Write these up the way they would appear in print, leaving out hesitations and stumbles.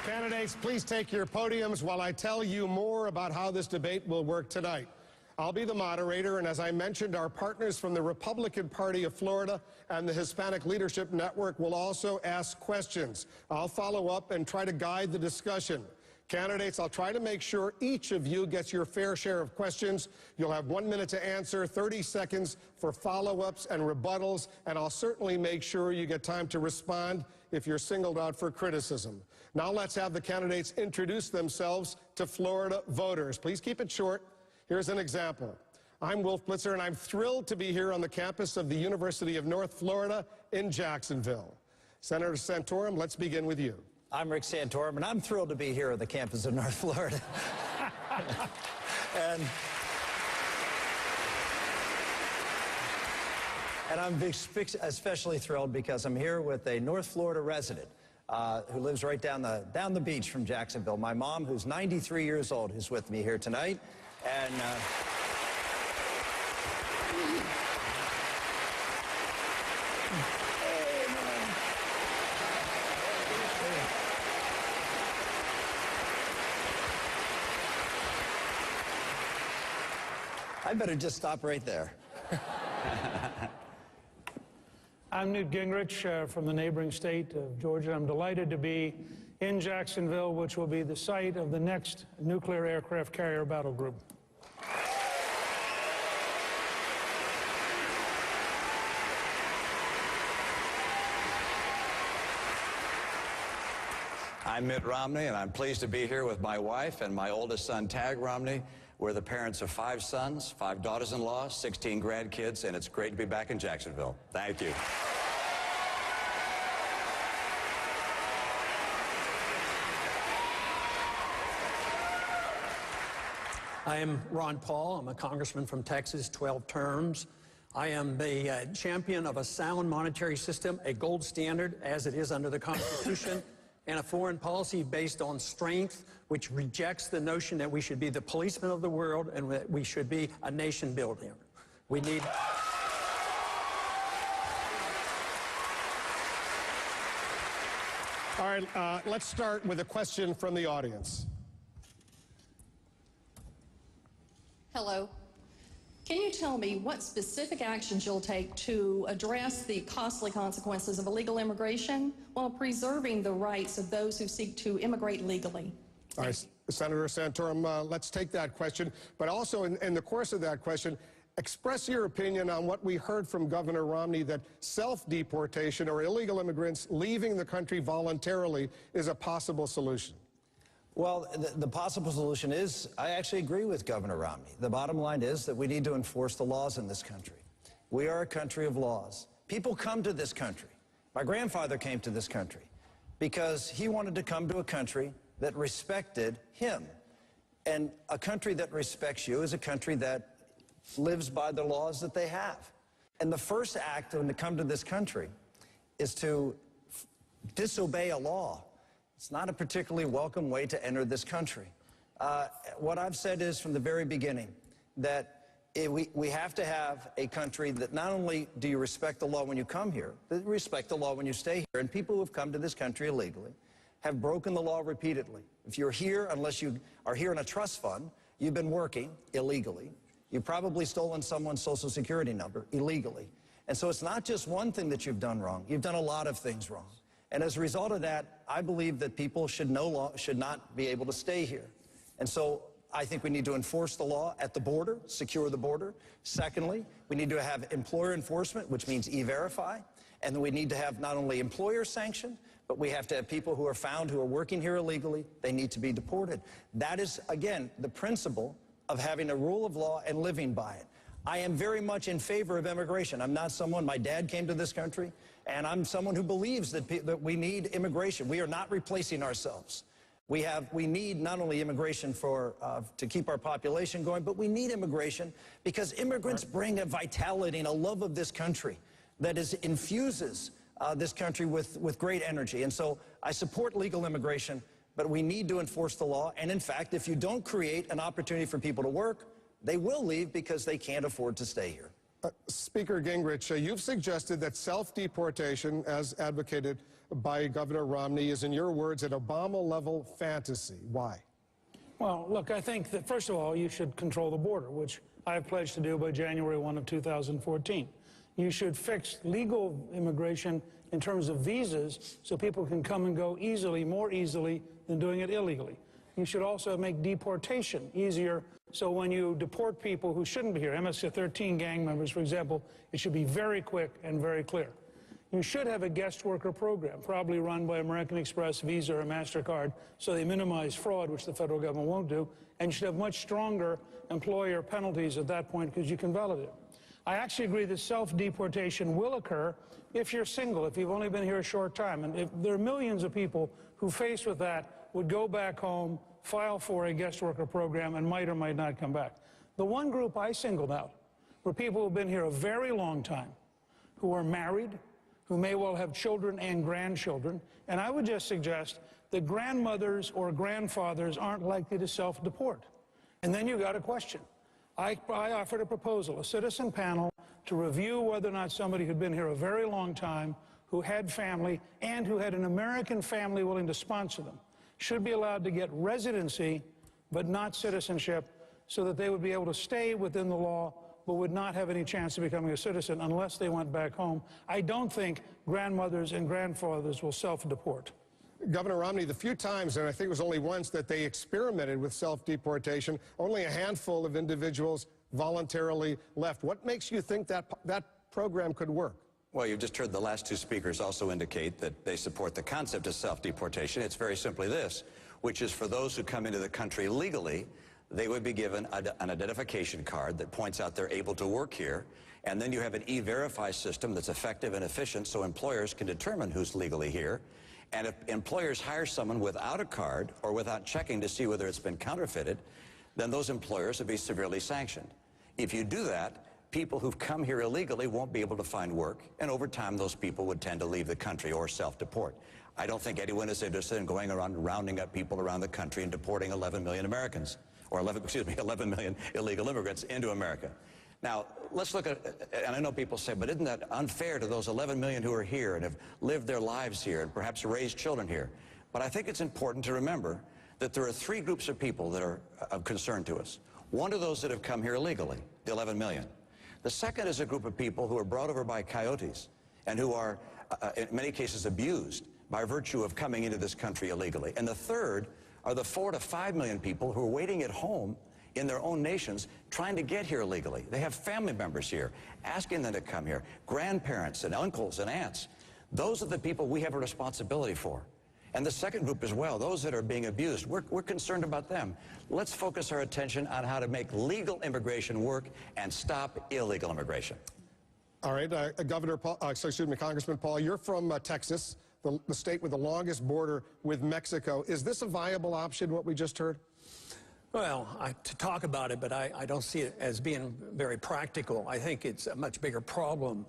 Candidates, please take your podiums while I tell you more about how this debate will work tonight. I'll be the moderator, and as I mentioned, our partners from the Republican Party of Florida and the Hispanic Leadership Network will also ask questions. I'll follow up and try to guide the discussion. Candidates, I'll try to make sure each of you gets your fair share of questions. You'll have 1 minute to answer, 30 seconds for follow-ups and rebuttals, and I'll certainly make sure you get time to respond if you're singled out for criticism. Now let's have the candidates introduce themselves to Florida voters. Please keep it short. Here's an example. I'm Wolf Blitzer, and I'm thrilled to be here on the campus of the University of North Florida in Jacksonville. Senator Santorum, let's begin with you. I'm Rick Santorum, and I'm thrilled to be here on the campus of North Florida. and I'm especially thrilled because I'm here with a North Florida resident who lives right down the beach from Jacksonville. My mom, who's 93 years old, who's with me here tonight. And I better just stop right there. I'm Newt Gingrich from the neighboring state of Georgia. I'm delighted to be in Jacksonville, which will be the site of the next nuclear aircraft carrier battle group. I'm Mitt Romney, and I'm pleased to be here with my wife and my oldest son, Tag Romney. We're the parents of 5 sons, 5 daughters-in-law, 16 grandkids, and it's great to be back in Jacksonville. Thank you. I am Ron Paul. I'm a congressman from Texas, 12 terms. I am the champion of a sound monetary system, a gold standard, as it is under the Constitution, and a foreign policy based on strength, which rejects the notion that we should be the policeman of the world and that we should be a nation builder. We need... All right, let's start with a question from the audience. Hello. Can you tell me what specific actions you'll take to address the costly consequences of illegal immigration while preserving the rights of those who seek to immigrate legally? All right, Senator Santorum, let's take that question. But also, in the course of that question, express your opinion on what we heard from Governor Romney, that self-deportation or illegal immigrants leaving the country voluntarily is a possible solution. Well, the possible solution is, I actually agree with Governor Romney. The bottom line is that we need to enforce the laws in this country. We are a country of laws. People come to this country. My grandfather came to this country because he wanted to come to a country that respected him. And a country that respects you is a country that lives by the laws that they have. And the first act when they come to this country is to disobey a law. It's not a particularly welcome way to enter this country. What I've said is from the very beginning that we have to have a country that not only do you respect the law when you come here, but respect the law when you stay here. And people who have come to this country illegally have broken the law repeatedly. If you're here, unless you are here in a trust fund, you've been working illegally. You've probably stolen someone's Social Security number illegally. And so it's not just one thing that you've done wrong. You've done a lot of things wrong. And as a result of that, I believe that people should not be able to stay here. And so I think we need to enforce the law at the border, secure the border. Secondly, we need to have employer enforcement, which means E-Verify. And then we need to have not only employer sanction, but we have to have people who are found who are working here illegally. They need to be deported. That is, again, the principle of having a rule of law and living by it. I am very much in favor of immigration. I'm not someone, my dad came to this country, and I'm someone who believes that we need immigration. We are not replacing ourselves. We need not only immigration to keep our population going, but we need immigration because immigrants bring a vitality and a love of this country that infuses this country with great energy. And so I support legal immigration, but we need to enforce the law. And in fact, if you don't create an opportunity for people to work, they will leave because they can't afford to stay here. Speaker Gingrich, you've suggested that self-deportation, as advocated by Governor Romney, is, in your words, an Obama-level fantasy. Why? Well, look, I think that, first of all, you should control the border, which I have pledged to do by January 1 of 2014. You should fix legal immigration in terms of visas so people can come and go easily, more easily than doing it illegally. You should also make deportation easier, so when you deport people who shouldn't be here, MS-13 gang members, for example, it should be very quick and very clear. You should have a guest worker program, probably run by American Express, Visa, or MasterCard, so they minimize fraud, which the federal government won't do, and you should have much stronger employer penalties at that point because you can validate it. I actually agree that self-deportation will occur if you're single, if you've only been here a short time. And if there are millions of people who, faced with that, would go back home, file for a guest worker program, and might or might not come back. The one group I singled out were people who've been here a very long time, who are married, who may well have children and grandchildren, and I would just suggest that grandmothers or grandfathers aren't likely to self-deport. And then you got a question. I offered a proposal, a citizen panel, to review whether or not somebody who'd been here a very long time, who had family, and who had an American family willing to sponsor them, should be allowed to get residency, but not citizenship, so that they would be able to stay within the law, but would not have any chance of becoming a citizen unless they went back home. I don't think grandmothers and grandfathers will self-deport. Governor Romney, the few times, and I think it was only once, that they experimented with self-deportation, only a handful of individuals voluntarily left. What makes you think that that program could work? Well, you've just heard the last two speakers also indicate that they support the concept of self-deportation. It's very simply this, which is for those who come into the country legally, they would be given an identification card that points out they're able to work here, and then you have an e-verify system that's effective and efficient so employers can determine who's legally here. And if employers hire someone without a card or without checking to see whether it's been counterfeited, then those employers would be severely sanctioned. If you do that, people who've come here illegally won't be able to find work, and over time those people would tend to leave the country or self-deport. I don't think anyone is interested in going around rounding up people around the country and deporting 11 million Americans, or 11 million illegal immigrants into America. Now, let's look at, and I know people say, but isn't that unfair to those 11 million who are here and have lived their lives here and perhaps raised children here? But I think it's important to remember that there are three groups of people that are of concern to us. One are those that have come here illegally, the 11 million. The second is a group of people who are brought over by coyotes and who are, in many cases, abused by virtue of coming into this country illegally. And the third are the 4 to 5 million people who are waiting at home in their own nations trying to get here legally. They have family members here, asking them to come here, grandparents and uncles and aunts. Those are the people we have a responsibility for. And the second group as well, those that are being abused, we're concerned about them. Let's focus our attention on how to make legal immigration work and stop illegal immigration. All right, Congressman Paul, you're from Texas, the state with the longest border with Mexico. Is this a viable option, what we just heard? Well, to talk about it, but I don't see it as being very practical. I think it's a much bigger problem.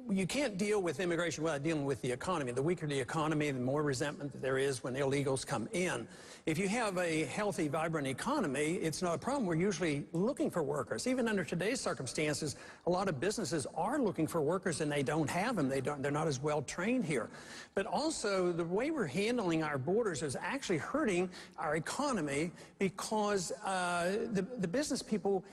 You can't deal with immigration without dealing with the economy. The weaker the economy, the more resentment that there is when illegals come in. If you have a healthy, vibrant economy, it's not a problem. We're usually looking for workers. Even under today's circumstances, a lot of businesses are looking for workers and they don't have them. They're not as well trained here. But also, the way we're handling our borders is actually hurting our economy because the business people,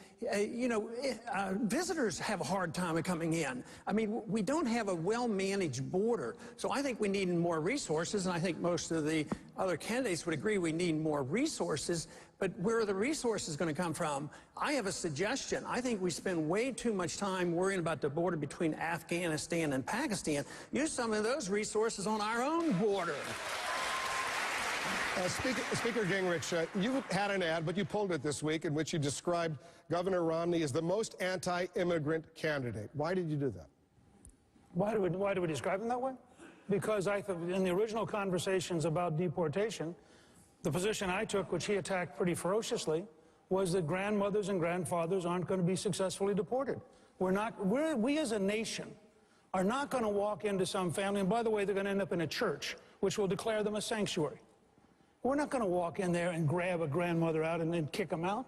visitors have a hard time coming in. I mean, we don't have a well-managed border. So I think we need more resources, and I think most of the other candidates would agree we need more resources. But where are the resources going to come from? I have a suggestion. I think we spend way too much time worrying about the border between Afghanistan and Pakistan. Use some of those resources on our own border. Speaker Gingrich, you had an ad, but you pulled it this week, in which you described Governor Romney as the most anti-immigrant candidate. Why did you do that? Why do we describe him that way? Because I thought in the original conversations about deportation, the position I took, which he attacked pretty ferociously, was that grandmothers and grandfathers aren't going to be successfully deported. We as a nation are not going to walk into some family, and by the way, they're going to end up in a church, which will declare them a sanctuary. We're not going to walk in there and grab a grandmother out and then kick them out.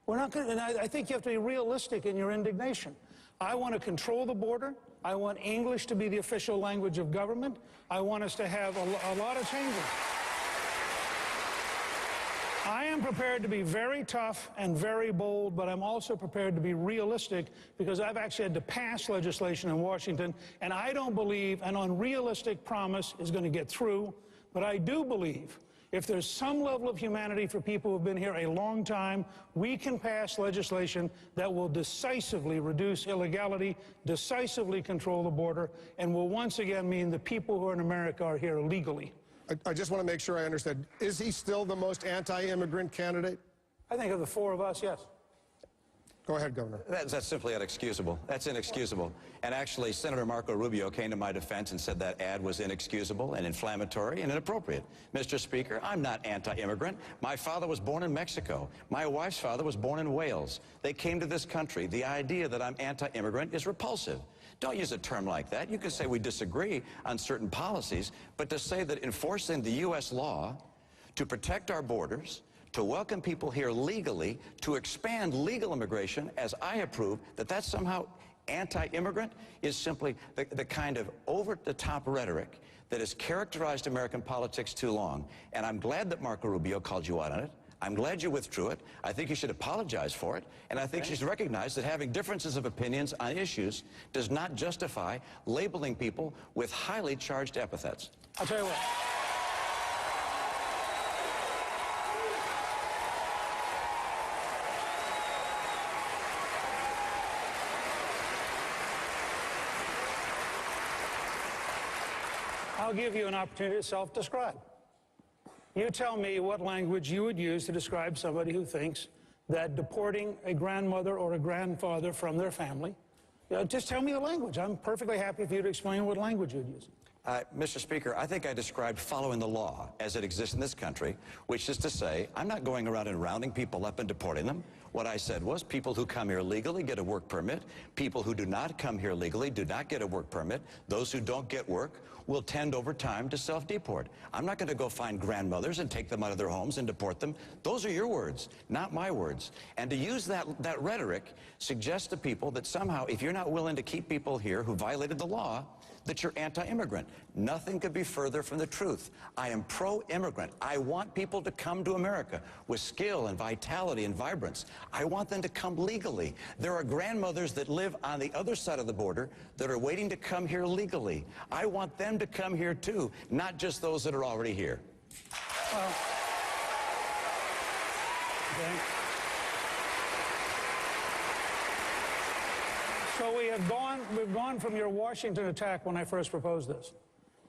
We're not going to, and I think you have to be realistic in your indignation. I want to control the border. I want English to be the official language of government. I want us to have a lot of changes. I am prepared to be very tough and very bold, but I'm also prepared to be realistic, because I've actually had to pass legislation in Washington, and I don't believe an unrealistic promise is going to get through. But I do believe if there's some level of humanity for people who've been here a long time, we can pass legislation that will decisively reduce illegality, decisively control the border, and will once again mean the people who are in America are here legally. I just want to make sure I understand. Is he still the most anti-immigrant candidate? I think of the four of us, yes. Go ahead, Governor. That's simply inexcusable. That's inexcusable. And actually, Senator Marco Rubio came to my defense and said that ad was inexcusable and inflammatory and inappropriate. Mr. Speaker, I'm not anti-immigrant. My father was born in Mexico. My wife's father was born in Wales. They came to this country. The idea that I'm anti-immigrant is repulsive. Don't use a term like that. You can say we disagree on certain policies, but to say that enforcing the U.S. law to protect our borders, to welcome people here legally, to expand legal immigration, as I approve, that's somehow anti-immigrant, is simply the kind of over-the-top rhetoric that has characterized American politics too long. And I'm glad that Marco Rubio called you out on it. I'm glad you withdrew it. I think you should apologize for it. And I think you should recognize that having differences of opinions on issues does not justify labeling people with highly charged epithets. I'll tell you what. I'll give you an opportunity to self-describe. You tell me what language you would use to describe somebody who thinks that deporting a grandmother or a grandfather from their family, just tell me the language. I'm perfectly happy for you to explain what language you'd use. Mr. Speaker, I think I described following the law as it exists in this country, which is to say, I'm not going around and rounding people up and deporting them. What I said was people who come here legally get a work permit. People who do not come here legally do not get a work permit. Those who don't get work will tend over time to self-deport. I'm not going to go find grandmothers and take them out of their homes and deport them. Those are your words, not my words. And to use that rhetoric suggests to people that somehow if you're not willing to keep people here who violated the law, that you're anti-immigrant. Nothing could be further from the truth. I am pro-immigrant. I want people to come to America with skill and vitality and vibrance. I want them to come legally. There are grandmothers that live on the other side of the border that are waiting to come here legally. I want them to come here too, not just those that are already here. Well, okay. So we've gone from your Washington attack when I first proposed this,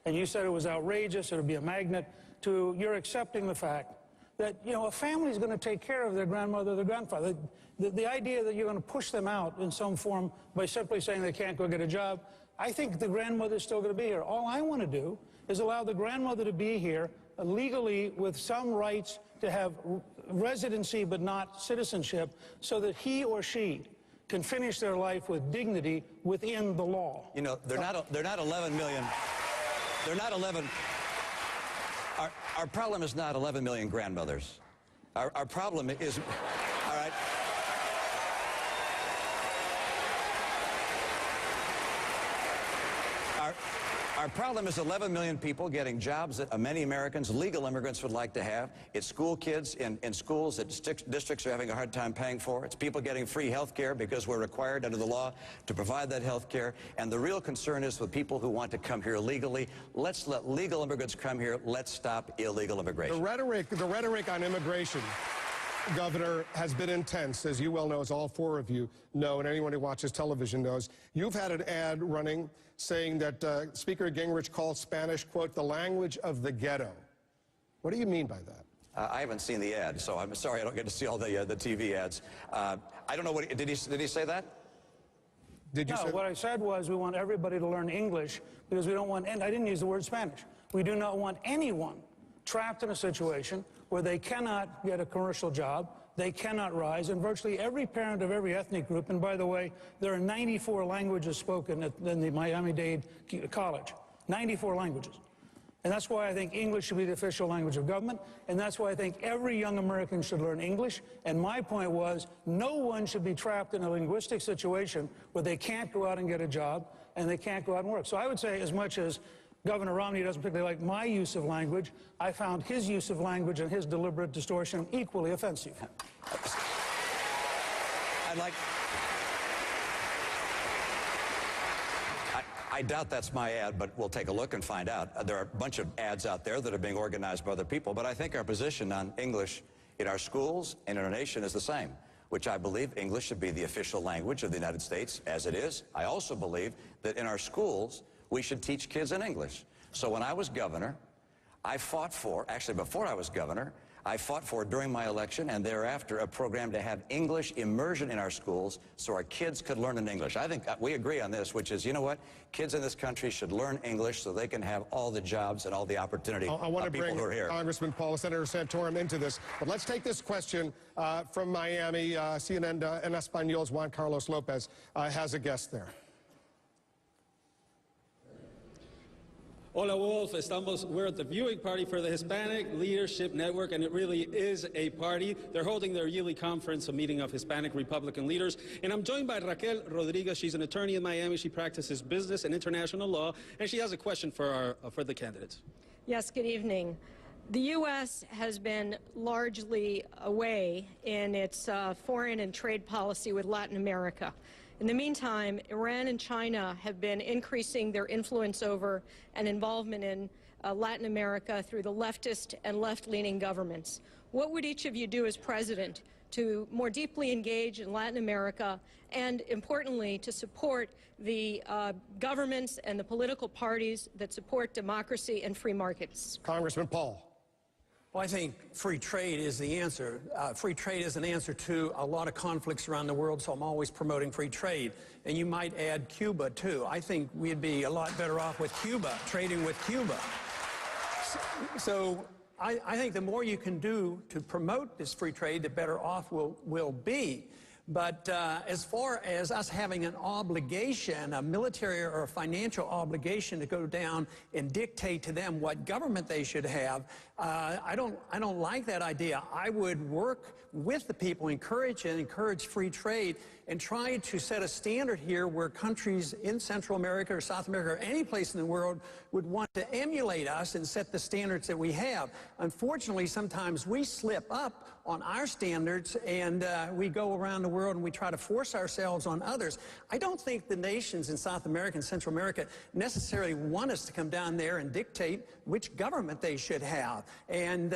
and you said it was outrageous, it would be a magnet, to you're accepting the fact that, a family's going to take care of their grandmother or their grandfather. The idea that you're going to push them out in some form by simply saying they can't go get a job, I think the grandmother's still going to be here. All I want to do is allow the grandmother to be here legally with some rights to have residency but not citizenship, so that he or she can finish their life with dignity within the law. They're not 11 million. They're not 11. Our problem is not 11 million grandmothers. Our problem is, all right. Our problem is 11 million people getting jobs that many Americans, legal immigrants, would like to have. It's school kids in schools that districts are having a hard time paying for. It's people getting free health care because we're required under the law to provide that health care. And the real concern is with people who want to come here legally. Let's let legal immigrants come here. Let's stop illegal immigration. The rhetoric on immigration, Governor, has been intense, as you well know, as all four of you know, and anyone who watches television knows. You've had an ad running saying that Speaker Gingrich called Spanish, quote, the language of the ghetto. What do you mean by that? I haven't seen the ad, so I'm sorry I don't get to see all the TV ads. I don't know what did he say that? Did you say what I said was we want everybody to learn English because we don't want, and I didn't use the word Spanish. We do not want anyone trapped in a situation where they cannot get a commercial job, they cannot rise, and virtually every parent of every ethnic group, and by the way, there are 94 languages spoken in the Miami-Dade College, 94 languages. And that's why I think English should be the official language of government. And that's why I think every young American should learn English. And my point was, no one should be trapped in a linguistic situation where they can't go out and get a job and they can't go out and work. So I would say, as much as Governor Romney doesn't particularly like my use of language, I found his use of language and his deliberate distortion equally offensive. I doubt that's my ad, but we'll take a look and find out. There are a bunch of ads out there that are being organized by other people, but I think our position on English in our schools and in our nation is the same, which I believe English should be the official language of the United States, as it is. I also believe that in our schools, we should teach kids in English. So when I was governor, I fought for, actually before I was governor, I fought for during my election and thereafter a program to have English immersion in our schools so our kids could learn in English. I think we agree on this, which is, you know what? Kids in this country should learn English so they can have all the jobs and all the opportunity I want to people bring who are here. Congressman Paul, Senator Santorum into this. But let's take this question from Miami. CNN en Español's Juan Carlos Lopez has a guest there. Hola, Wolf. We're at the viewing party for the Hispanic Leadership Network, and it really is a party. They're holding their yearly conference, a meeting of Hispanic Republican leaders. And I'm joined by Raquel Rodriguez. She's an attorney in Miami. She practices business and international law, and she has a question for the candidates. Yes, good evening. The U.S. has been largely away in its foreign and trade policy with Latin America. In the meantime, Iran and China have been increasing their influence over and involvement in Latin America through the leftist and left-leaning governments. What would each of you do as president to more deeply engage in Latin America and, importantly, to support the governments and the political parties that support democracy and free markets? Congressman Paul. Well, I think free trade is the answer. Free trade is an answer to a lot of conflicts around the world, so I'm always promoting free trade. And you might add Cuba, too. I think we'd be a lot better off with Cuba, trading with Cuba. So I think the more you can do to promote this free trade, the better off we'll be. But as far as us having an obligation, a military or a financial obligation to go down and dictate to them what government they should have, I don't like that idea. I would work with the people, encourage free trade, and try to set a standard here where countries in Central America or South America or any place in the world would want to emulate us and set the standards that we have. Unfortunately, sometimes we slip up on our standards and we go around the world and we try to force ourselves on others. I don't think the nations in South America and Central America necessarily want us to come down there and dictate which government they should have. And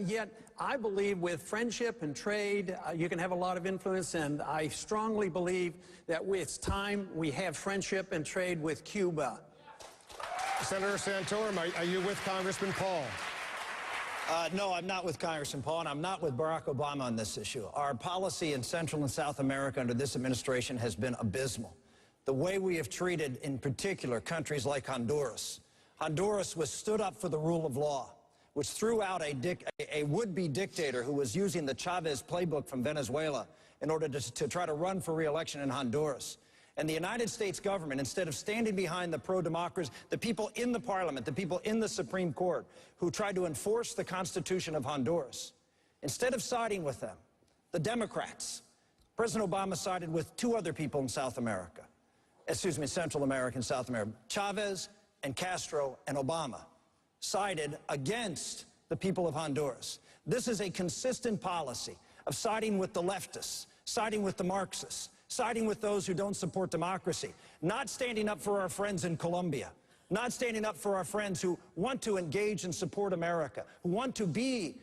yet, I believe with friendship and trade, you can have a lot of influence, and I strongly believe that it's time we have friendship and trade with Cuba. Senator Santorum, are you with Congressman Paul? No, I'm not with Congressman Paul, and I'm not with Barack Obama on this issue. Our policy in Central and South America under this administration has been abysmal. The way we have treated, in particular, countries like Honduras. Honduras was stood up for the rule of law, which threw out a would-be dictator who was using the Chavez playbook from Venezuela in order to try to run for re-election in Honduras. And the United States government, instead of standing behind the pro-democracy, the people in the parliament, the people in the Supreme Court who tried to enforce the Constitution of Honduras, instead of siding with them, the Democrats, President Obama sided with two other people in South America, Central America and South America, Chavez and Castro and Obama, sided against the people of Honduras. This is a consistent policy of siding with the leftists, siding with the Marxists, siding with those who don't support democracy, not standing up for our friends in Colombia, not standing up for our friends who want to engage and support America, who want to be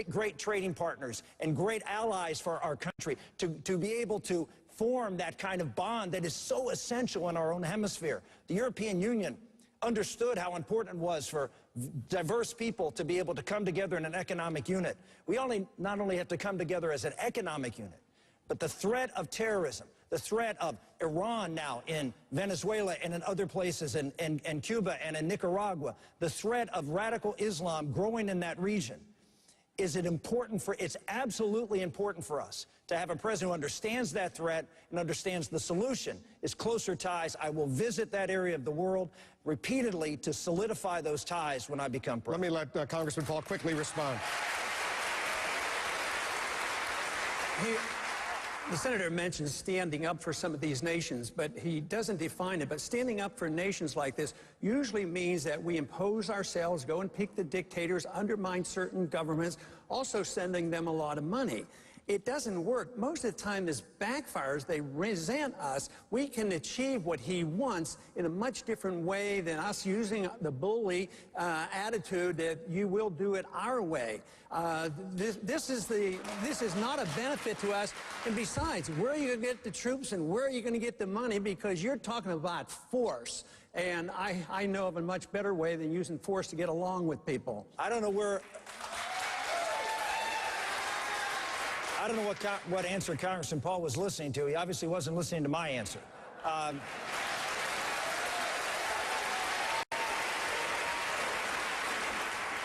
great trading partners and great allies for our country, to be able to form that kind of bond that is so essential in our own hemisphere. The European Union understood how important it was for diverse people to be able to come together in an economic unit. We not only have to come together as an economic unit, but the threat of terrorism, the threat of Iran now in Venezuela and in other places, in Cuba and in Nicaragua, the threat of radical Islam growing in that region. it's absolutely important for us to have a president who understands that threat and understands the solution is closer ties. I will visit that area of the world repeatedly to solidify those ties when I become president. Let me let Congressman Paul quickly respond. The senator mentioned standing up for some of these nations, but he doesn't define it. But standing up for nations like this usually means that we impose ourselves, go and pick the dictators, undermine certain governments, also sending them a lot of money. It doesn't work. Most of the time this backfires. They resent us. We can achieve what he wants in a much different way than us using the bully attitude that you will do it our way. This is not a benefit to us. And besides, where are you going to get the troops and where are you going to get the money? Because you're talking about force. And I know of a much better way than using force to get along with people. I don't know what answer Congressman Paul was listening to. He obviously wasn't listening to my answer.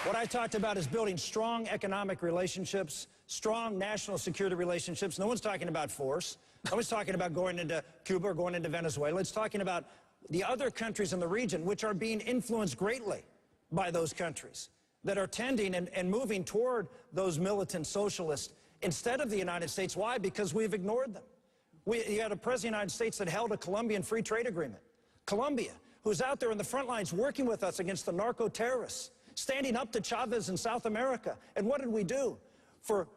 What I talked about is building strong economic relationships, strong national security relationships. No one's talking about force. No one's talking about going into Cuba or going into Venezuela. It's talking about the other countries in the region which are being influenced greatly by those countries that are tending and moving toward those militant socialists instead of the United States. Why? Because we've ignored them. You had a president of the United States that held a Colombian free trade agreement. Colombia, who's out there in the front lines working with us against the narco-terrorists, standing up to Chavez in South America. And what did we do? For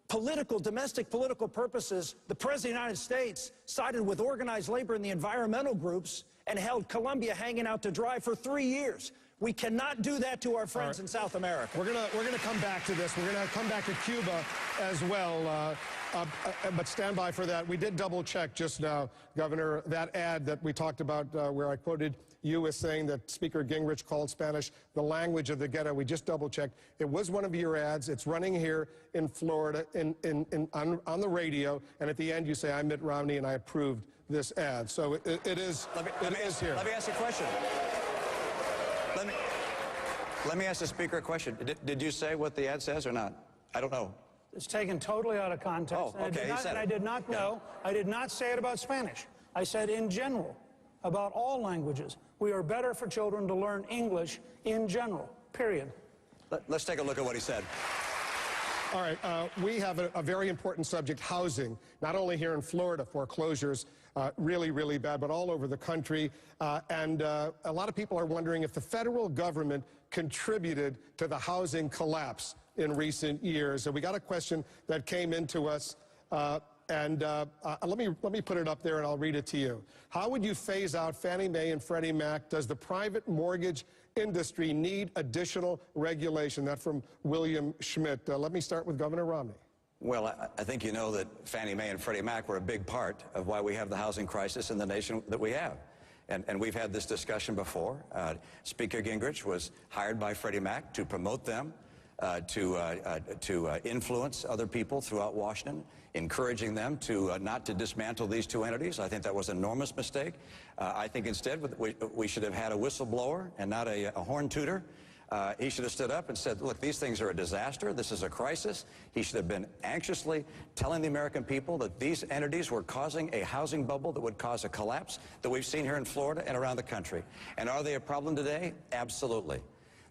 domestic political purposes, the President of the United States sided with organized labor and the environmental groups and held Colombia hanging out to dry for 3 years. We cannot do that to our friends in South America. We're gonna come back to this. We're gonna come back to Cuba as well. But stand by for that. We did double check just now, Governor, that ad that we talked about where I quoted you as saying that Speaker Gingrich called Spanish the language of the ghetto. We just double checked. It was one of your ads. It's running here in Florida on the radio. And at the end you say, I'm Mitt Romney and I approved this ad. So it is here. Let me ask you a question. Let me ask the Speaker a question. Did you say what the ad says or not? I don't know. It's taken totally out of context. Oh, okay. I did not know. I did not say it about Spanish. I said in general, about all languages. We are better for children to learn English in general, period. Let's take a look at what he said. All right, we have a very important subject, housing, not only here in Florida, foreclosures, really, really bad, but all over the country. And a lot of people are wondering if the federal government contributed to the housing collapse in recent years. And we got a question that came into us, let me put it up there and I'll read it to you. How would you phase out Fannie Mae and Freddie Mac? Does the private mortgage industry need additional regulation? That's from William Schmidt. Let me start with Governor Romney. Well, I think you know that Fannie Mae and Freddie Mac were a big part of why we have the housing crisis in the nation that we have. And we've had this discussion before. Speaker Gingrich was hired by Freddie Mac to promote them, to influence other people throughout Washington, encouraging them to not to dismantle these two entities. I think that was an enormous mistake. I think instead we should have had a whistleblower and not a horn tooter. He should have stood up and said, look, these things are a disaster. This is a crisis. He should have been anxiously telling the American people that these entities were causing a housing bubble that would cause a collapse that we've seen here in Florida and around the country. And are they a problem today? Absolutely.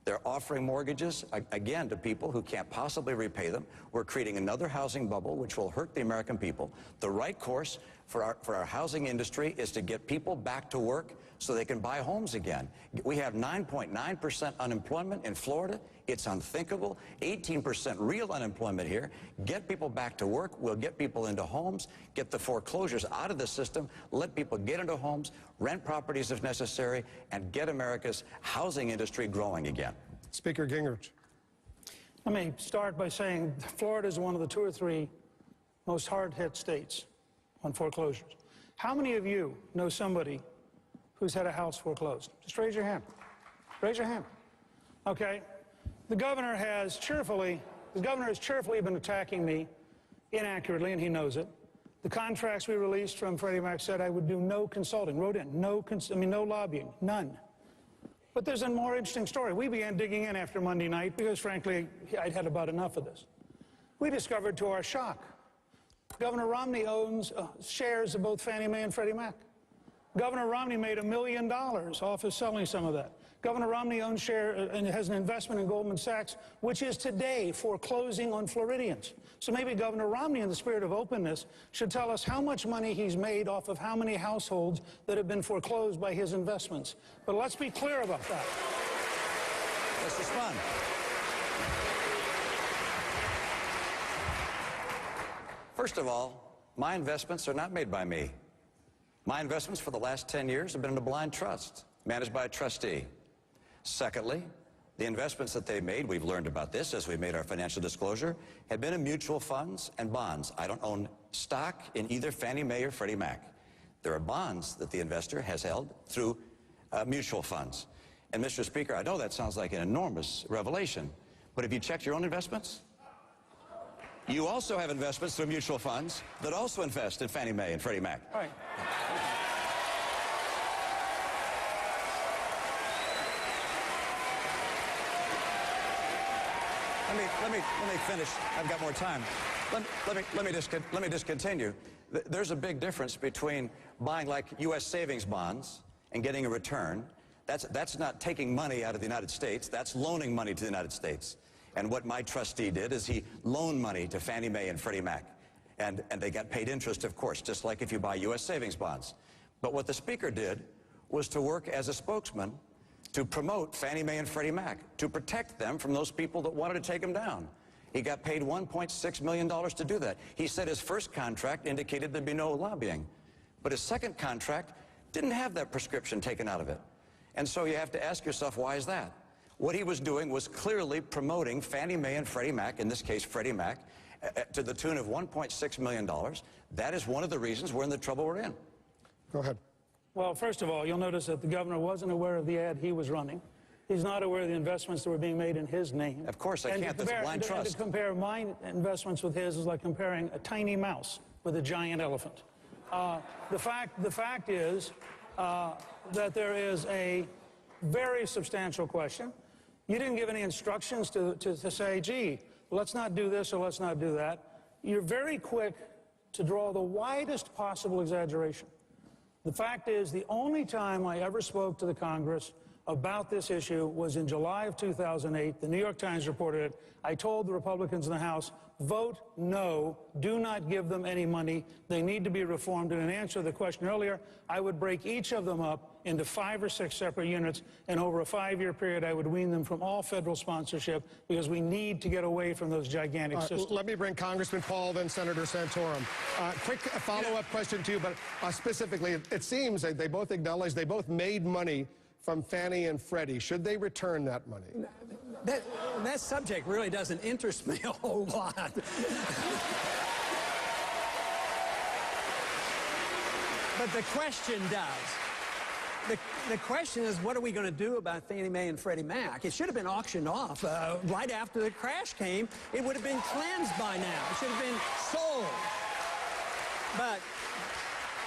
They're offering mortgages, again, to people who can't possibly repay them. We're creating another housing bubble, which will hurt the American people. The right course for our housing industry is to get people back to work so they can buy homes again. We have 9.9% unemployment in Florida. It's unthinkable. 18% real unemployment here. Get people back to work. We'll get people into homes, get the foreclosures out of the system, let people get into homes, rent properties if necessary, and get America's housing industry growing again. Speaker Gingrich. Let me start by saying Florida is one of the 2 or 3 most hard-hit states on foreclosures. How many of you know somebody who's had a house foreclosed? Just raise your hand. Raise your hand. Okay. The governor has cheerfully been attacking me inaccurately, and he knows it. The contracts we released from Freddie Mac said I would do no consulting. Wrote in, no lobbying, none. But there's a more interesting story. We began digging in after Monday night because, frankly, I'd had about enough of this. we discovered to our shock, Governor Romney owns shares of both Fannie Mae and Freddie Mac. Governor Romney made $1 million off of selling some of that. Governor Romney owns share and has an investment in Goldman Sachs, which is today foreclosing on Floridians. So maybe Governor Romney, in the spirit of openness, should tell us how much money he's made off of how many households that have been foreclosed by his investments. But let's be clear about that. Let's respond. First of all, my investments are not made by me. My investments for the last 10 years have been in a blind trust, managed by a trustee. Secondly, the investments that they made, we've learned about this as we made our financial disclosure, have been in mutual funds and bonds. I don't own stock in either Fannie Mae or Freddie Mac. There are bonds that the investor has held through mutual funds. And Mr. Speaker, I know that sounds like an enormous revelation, but have you checked your own investments? You also have investments through mutual funds that also invest in Fannie Mae and Freddie Mac. All right. Let me finish. I've got more time. Let me just continue. There's a big difference between buying like U.S. savings bonds and getting a return. That's not taking money out of the United States. That's loaning money to the United States. And what my trustee did is he loaned money to Fannie Mae and Freddie Mac. And they got paid interest, of course, just like if you buy U.S. savings bonds. But what the Speaker did was to work as a spokesman to promote Fannie Mae and Freddie Mac, to protect them from those people that wanted to take them down. He got paid $1.6 million to do that. He said his first contract indicated there'd be no lobbying. But his second contract didn't have that prescription taken out of it. And so you have to ask yourself, why is that? What he was doing was clearly promoting Fannie Mae and Freddie Mac, in this case Freddie Mac, to the tune of $1.6 million. That is one of the reasons we're in the trouble we're in. Go ahead. Well, first of all, you'll notice that the governor wasn't aware of the ad he was running. He's not aware of the investments that were being made in his name. Of course, I can't. That's a blind trust. And to compare my investments with his is like comparing a tiny mouse with a giant elephant. The fact is that there is a very substantial question. You didn't give any instructions to say, gee, let's not do this or let's not do that. You're very quick to draw the widest possible exaggeration. The fact is, the only time I ever spoke to the Congress about this issue was in July of 2008. The New York Times reported it. I told the Republicans in the House, vote no, do not give them any money. They need to be reformed. And in answer to the question earlier, I would break each of them up into 5 or 6 separate units, and over a 5-year period, I would wean them from all federal sponsorship, because we need to get away from those gigantic systems. Let me bring Congressman Paul, then Senator Santorum. Quick follow-up question to you, but specifically, it seems that they both acknowledge they both made money from Fannie and Freddie. Should they return that money? That subject really doesn't interest me a whole lot. But the question does. The question is, what are we going to do about Fannie Mae and Freddie Mac? It should have been auctioned off right after the crash came. It would have been cleansed by now. It should have been sold. But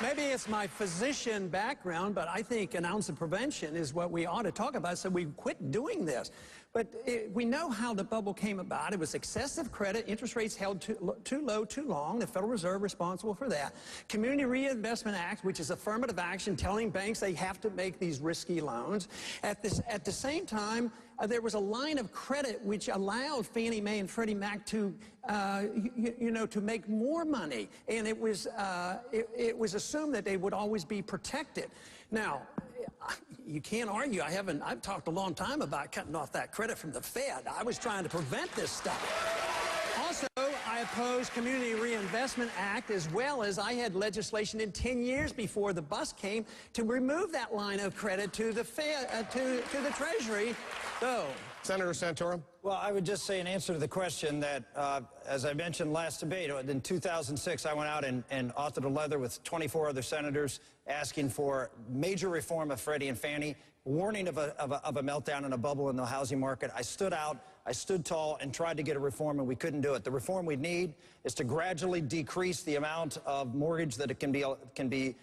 maybe it's my physician background, but I think an ounce of prevention is what we ought to talk about, so we quit doing this. But we know how the bubble came about. It was excessive credit, interest rates held too low, too long, the Federal Reserve responsible for that. Community Reinvestment Act, which is affirmative action telling banks they have to make these risky loans. At the same time, there was a line of credit which allowed Fannie Mae and Freddie Mac to, to make more money, and it was assumed that they would always be protected. Now, you can't argue. I've talked a long time about cutting off that credit from the Fed. I was trying to prevent this stuff. Also, I opposed Community Reinvestment Act, as well as I had legislation in 10 years before the bus came to remove that line of credit to the Fed, to the Treasury. So, Senator Santorum. Well, I would just say in answer to the question that, as I mentioned last debate, in 2006, I went out and authored a letter with 24 other senators asking for major reform of Freddie and Fannie, warning of a meltdown and a bubble in the housing market. I stood out, I stood tall, and tried to get a reform, and we couldn't do it. The reform we need is to gradually decrease the amount of mortgage that it can be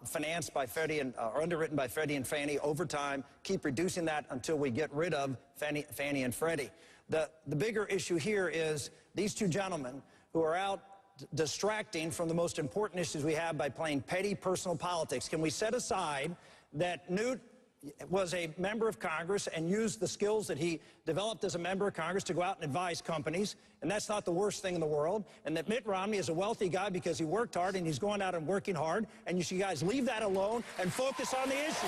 financed by Freddie or underwritten by Freddie and Fannie over time. Keep reducing that until we get rid of Fannie and Freddie. The bigger issue here is these two gentlemen who are out distracting from the most important issues we have by playing petty personal politics. Can we set aside that Newt was a member of Congress and used the skills that he developed as a member of Congress to go out and advise companies, and that's not the worst thing in the world, and that Mitt Romney is a wealthy guy because he worked hard and he's going out and working hard, and you should guys leave that alone and focus on the issue.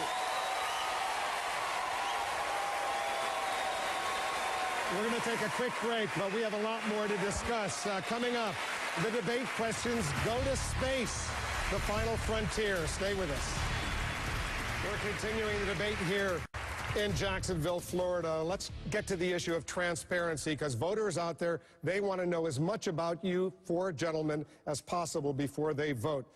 We're going to take a quick break, but we have a lot more to discuss. Coming up, the debate questions go to space, the final frontier. Stay with us. We're continuing the debate here in Jacksonville, Florida. Let's get to the issue of transparency, because voters out there, they want to know as much about you, four gentlemen, as possible before they vote.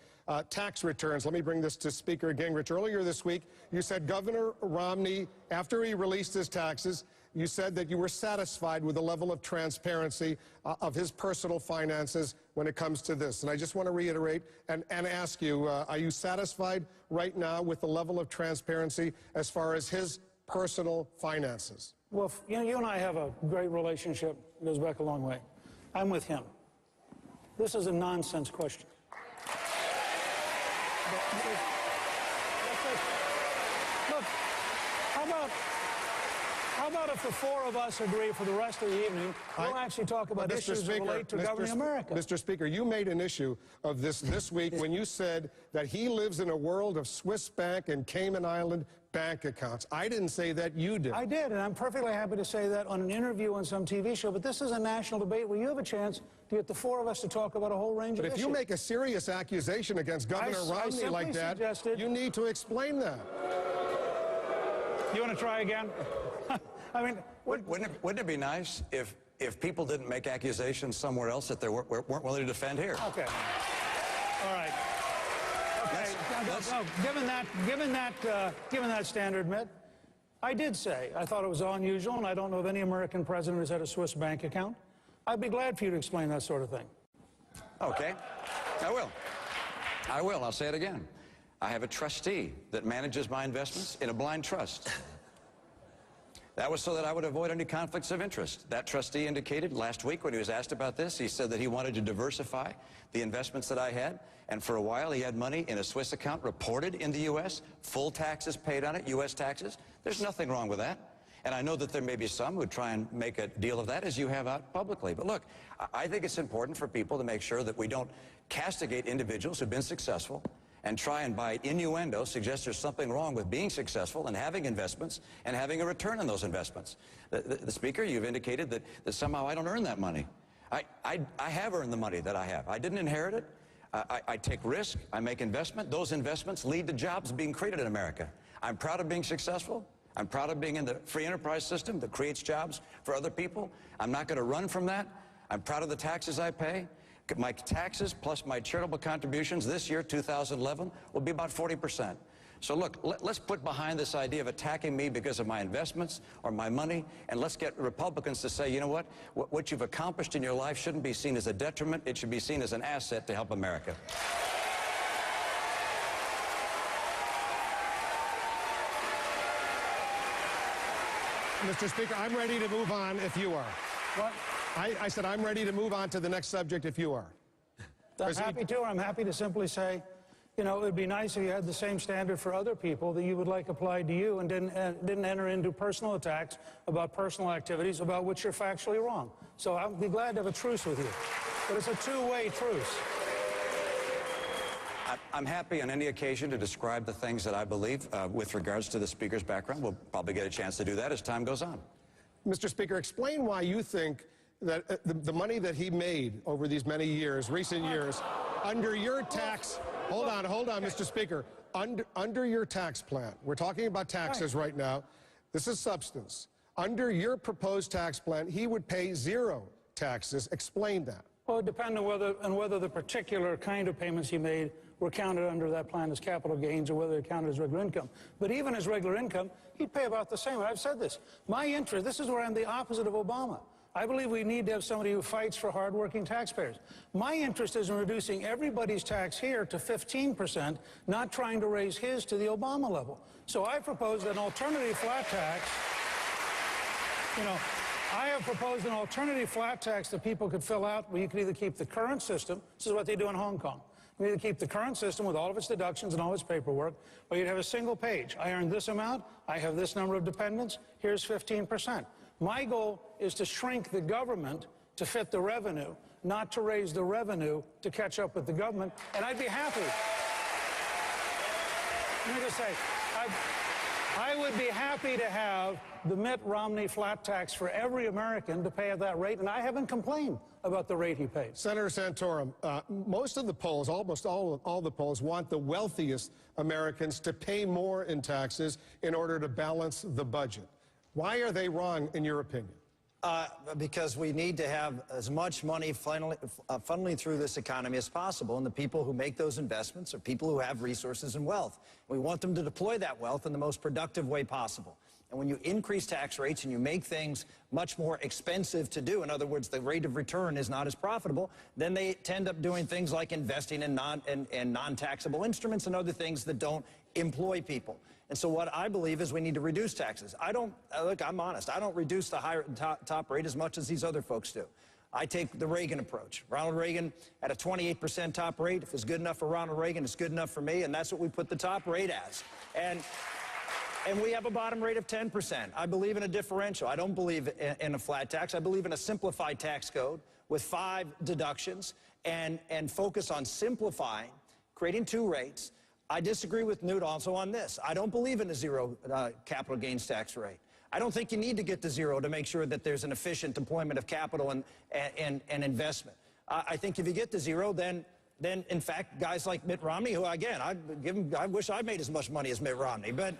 Tax returns. Let me bring this to Speaker Gingrich. Earlier this week, you said Governor Romney, after he released his taxes, you said that you were satisfied with the level of transparency of his personal finances when it comes to this. And I just want to reiterate and ask you, are you satisfied right now with the level of transparency as far as his personal finances? Well, you and I have a great relationship. It goes back a long way. I'm with him. This is a nonsense question. Look, how about if the four of us agree for the rest of the evening, we'll actually talk about issues that relate to governing America. Mr. Speaker, you made an issue of this week when you said that he lives in a world of Swiss bank and Cayman Island bank accounts. I didn't say that, you did. I did, and I'm perfectly happy to say that on an interview on some TV show, but this is a national debate where you have a chance to get the four of us to talk about a whole range of issues. But if you make a serious accusation against Governor Romney like that, you need to explain that. You want to try again? I mean, wouldn't it be nice if people didn't make accusations somewhere else that they weren't willing to defend here? Okay. All right. Okay. No, given that standard, Mitt, I did say I thought it was unusual, and I don't know of any American president who's had a Swiss bank account. I'd be glad for you to explain that sort of thing. Okay. I will. I'll say it again. I have a trustee that manages my investments in a blind trust. That was so that I would avoid any conflicts of interest. That trustee indicated last week when he was asked about this, he said that he wanted to diversify the investments that I had. And for a while, he had money in a Swiss account reported in the U.S., full taxes paid on it, U.S. taxes. There's nothing wrong with that. And I know that there may be some who try and make a deal of that, as you have out publicly. But look, I think it's important for people to make sure that we don't castigate individuals who've been successful and try and, by innuendo, suggest there's something wrong with being successful and having investments and having a return on those investments. The Speaker, you've indicated that somehow I don't earn that money. I have earned the money that I have. I didn't inherit it. I take risk. I make investment. Those investments lead to jobs being created in America. I'm proud of being successful. I'm proud of being in the free enterprise system that creates jobs for other people. I'm not going to run from that. I'm proud of the taxes I pay. My taxes plus my charitable contributions this year, 2011, will be about 40%. So look, let's put behind this idea of attacking me because of my investments or my money, and let's get Republicans to say, you know what you've accomplished in your life shouldn't be seen as a detriment. It should be seen as an asset to help America. Mr. Speaker, I'm ready to move on if you are. What? I said I'm ready to move on to the next subject if you are. I'm happy to. I'm happy to simply say, you know, it would be nice if you had the same standard for other people that you would like applied to you and didn't enter into personal attacks about personal activities about which you're factually wrong. So I'll be glad to have a truce with you. But it's a two-way truce. I'm happy on any occasion to describe the things that I believe with regards to the Speaker's background. We'll probably get a chance to do that as time goes on. Mr. Speaker, explain why you think that the money that he made over these many years, recent years, under your tax... Hold on, Mr. Speaker. Under your tax plan, we're talking about taxes right now. This is substance. Under your proposed tax plan, he would pay zero taxes. Explain that. Well, it depends on whether the particular kind of payments he made were counted under that plan as capital gains or whether they're counted as regular income. But even as regular income, he'd pay about the same. I've said this. My interest, this is where I'm the opposite of Obama. I believe we need to have somebody who fights for hardworking taxpayers. My interest is in reducing everybody's tax here to 15%, not trying to raise his to the Obama level. So I proposed an alternative flat tax. You know, I have proposed an alternative flat tax that people could fill out where you could either keep the current system, this is what they do in Hong Kong, you either keep the current system with all of its deductions and all its paperwork, or you'd have a single page. I earned this amount, I have this number of dependents, here's 15%. My goal is to shrink the government to fit the revenue, not to raise the revenue to catch up with the government, and I'd be happy. Let me just say, I would be happy to have the Mitt Romney flat tax for every American to pay at that rate, and I haven't complained about the rate he pays. Senator Santorum, most of the polls, almost all the polls, want the wealthiest Americans to pay more in taxes in order to balance the budget. Why are they wrong, in your opinion? Because we need to have as much money funneling through this economy as possible, and the people who make those investments are people who have resources and wealth. We want them to deploy that wealth in the most productive way possible. And when you increase tax rates and you make things much more expensive to do, in other words, the rate of return is not as profitable, then they tend up doing things like investing in non-taxable instruments and other things that don't employ people. And so what I believe is we need to reduce taxes. Look, I'm honest, I don't reduce the top rate as much as these other folks do. I take the Reagan approach. Ronald Reagan at a 28% top rate. If it's good enough for Ronald Reagan, it's good enough for me, and that's what we put the top rate as. And we have a bottom rate of 10%. I believe in a differential. I don't believe in a flat tax. I believe in a simplified tax code with 5 deductions and focus on simplifying, creating 2 rates. I disagree with Newt also on this. I don't believe in a zero capital gains tax rate. I don't think you need to get to zero to make sure that there's an efficient deployment of capital and investment. I think if you get to zero, then in fact, guys like Mitt Romney, who again, I wish I made as much money as Mitt Romney, but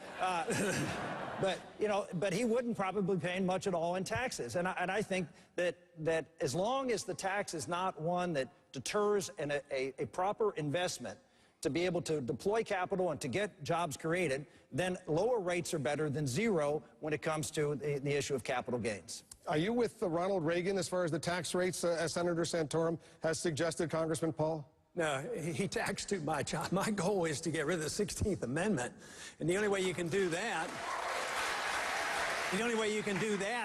he wouldn't probably pay much at all in taxes. And I think that as long as the tax is not one that deters a proper investment to be able to deploy capital and to get jobs created, then lower rates are better than zero when it comes to the issue of capital gains. Are you with Ronald Reagan as far as the tax rates, as Senator Santorum has suggested, Congressman Paul? No, he taxed too much. My goal is to get rid of the 16th Amendment, and the only way you can do that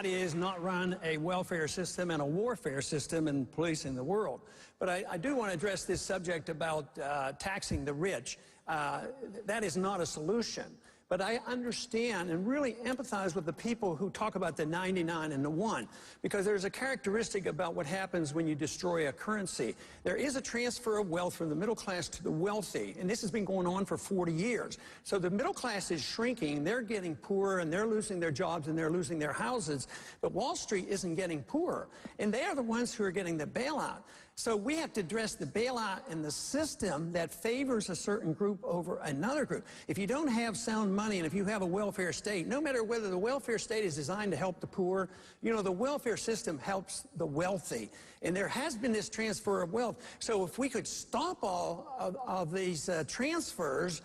is not run a welfare system and a warfare system and policing the world. But I do want to address this subject about taxing the rich. That is not a solution. But I understand and really empathize with the people who talk about the 99 and the 1, because there's a characteristic about what happens when you destroy a currency. There is a transfer of wealth from the middle class to the wealthy, and this has been going on for 40 years. So the middle class is shrinking, they're getting poorer, and they're losing their jobs, and they're losing their houses. But Wall Street isn't getting poorer, and they are the ones who are getting the bailout. So we have to address the bailout in the system that favors a certain group over another group. If you don't have sound money and if you have a welfare state, no matter whether the welfare state is designed to help the poor, you know, the welfare system helps the wealthy. And there has been this transfer of wealth. So if we could stop all of these transfers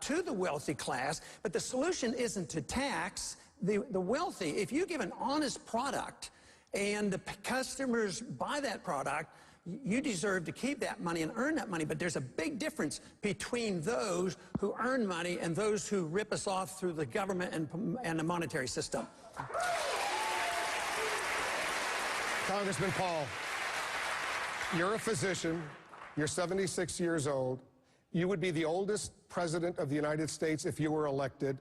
to the wealthy class, but the solution isn't to tax the wealthy. If you give an honest product and the customers buy that product, you deserve to keep that money and earn that money, but there's a big difference between those who earn money and those who rip us off through the government and the monetary system. Congressman Paul, you're a physician, you're 76 years old, you would be the oldest president of the United States if you were elected.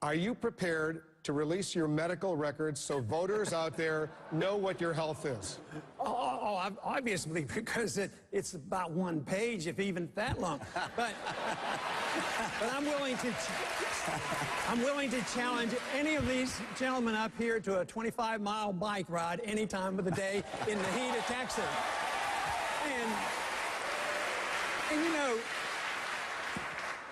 Are you prepared to release your medical records so voters out there know what your health is? Obviously, because it's about 1 page, if even that long. But I'm willing to challenge any of these gentlemen up here to a 25-mile bike ride any time of the day in the heat of Texas. And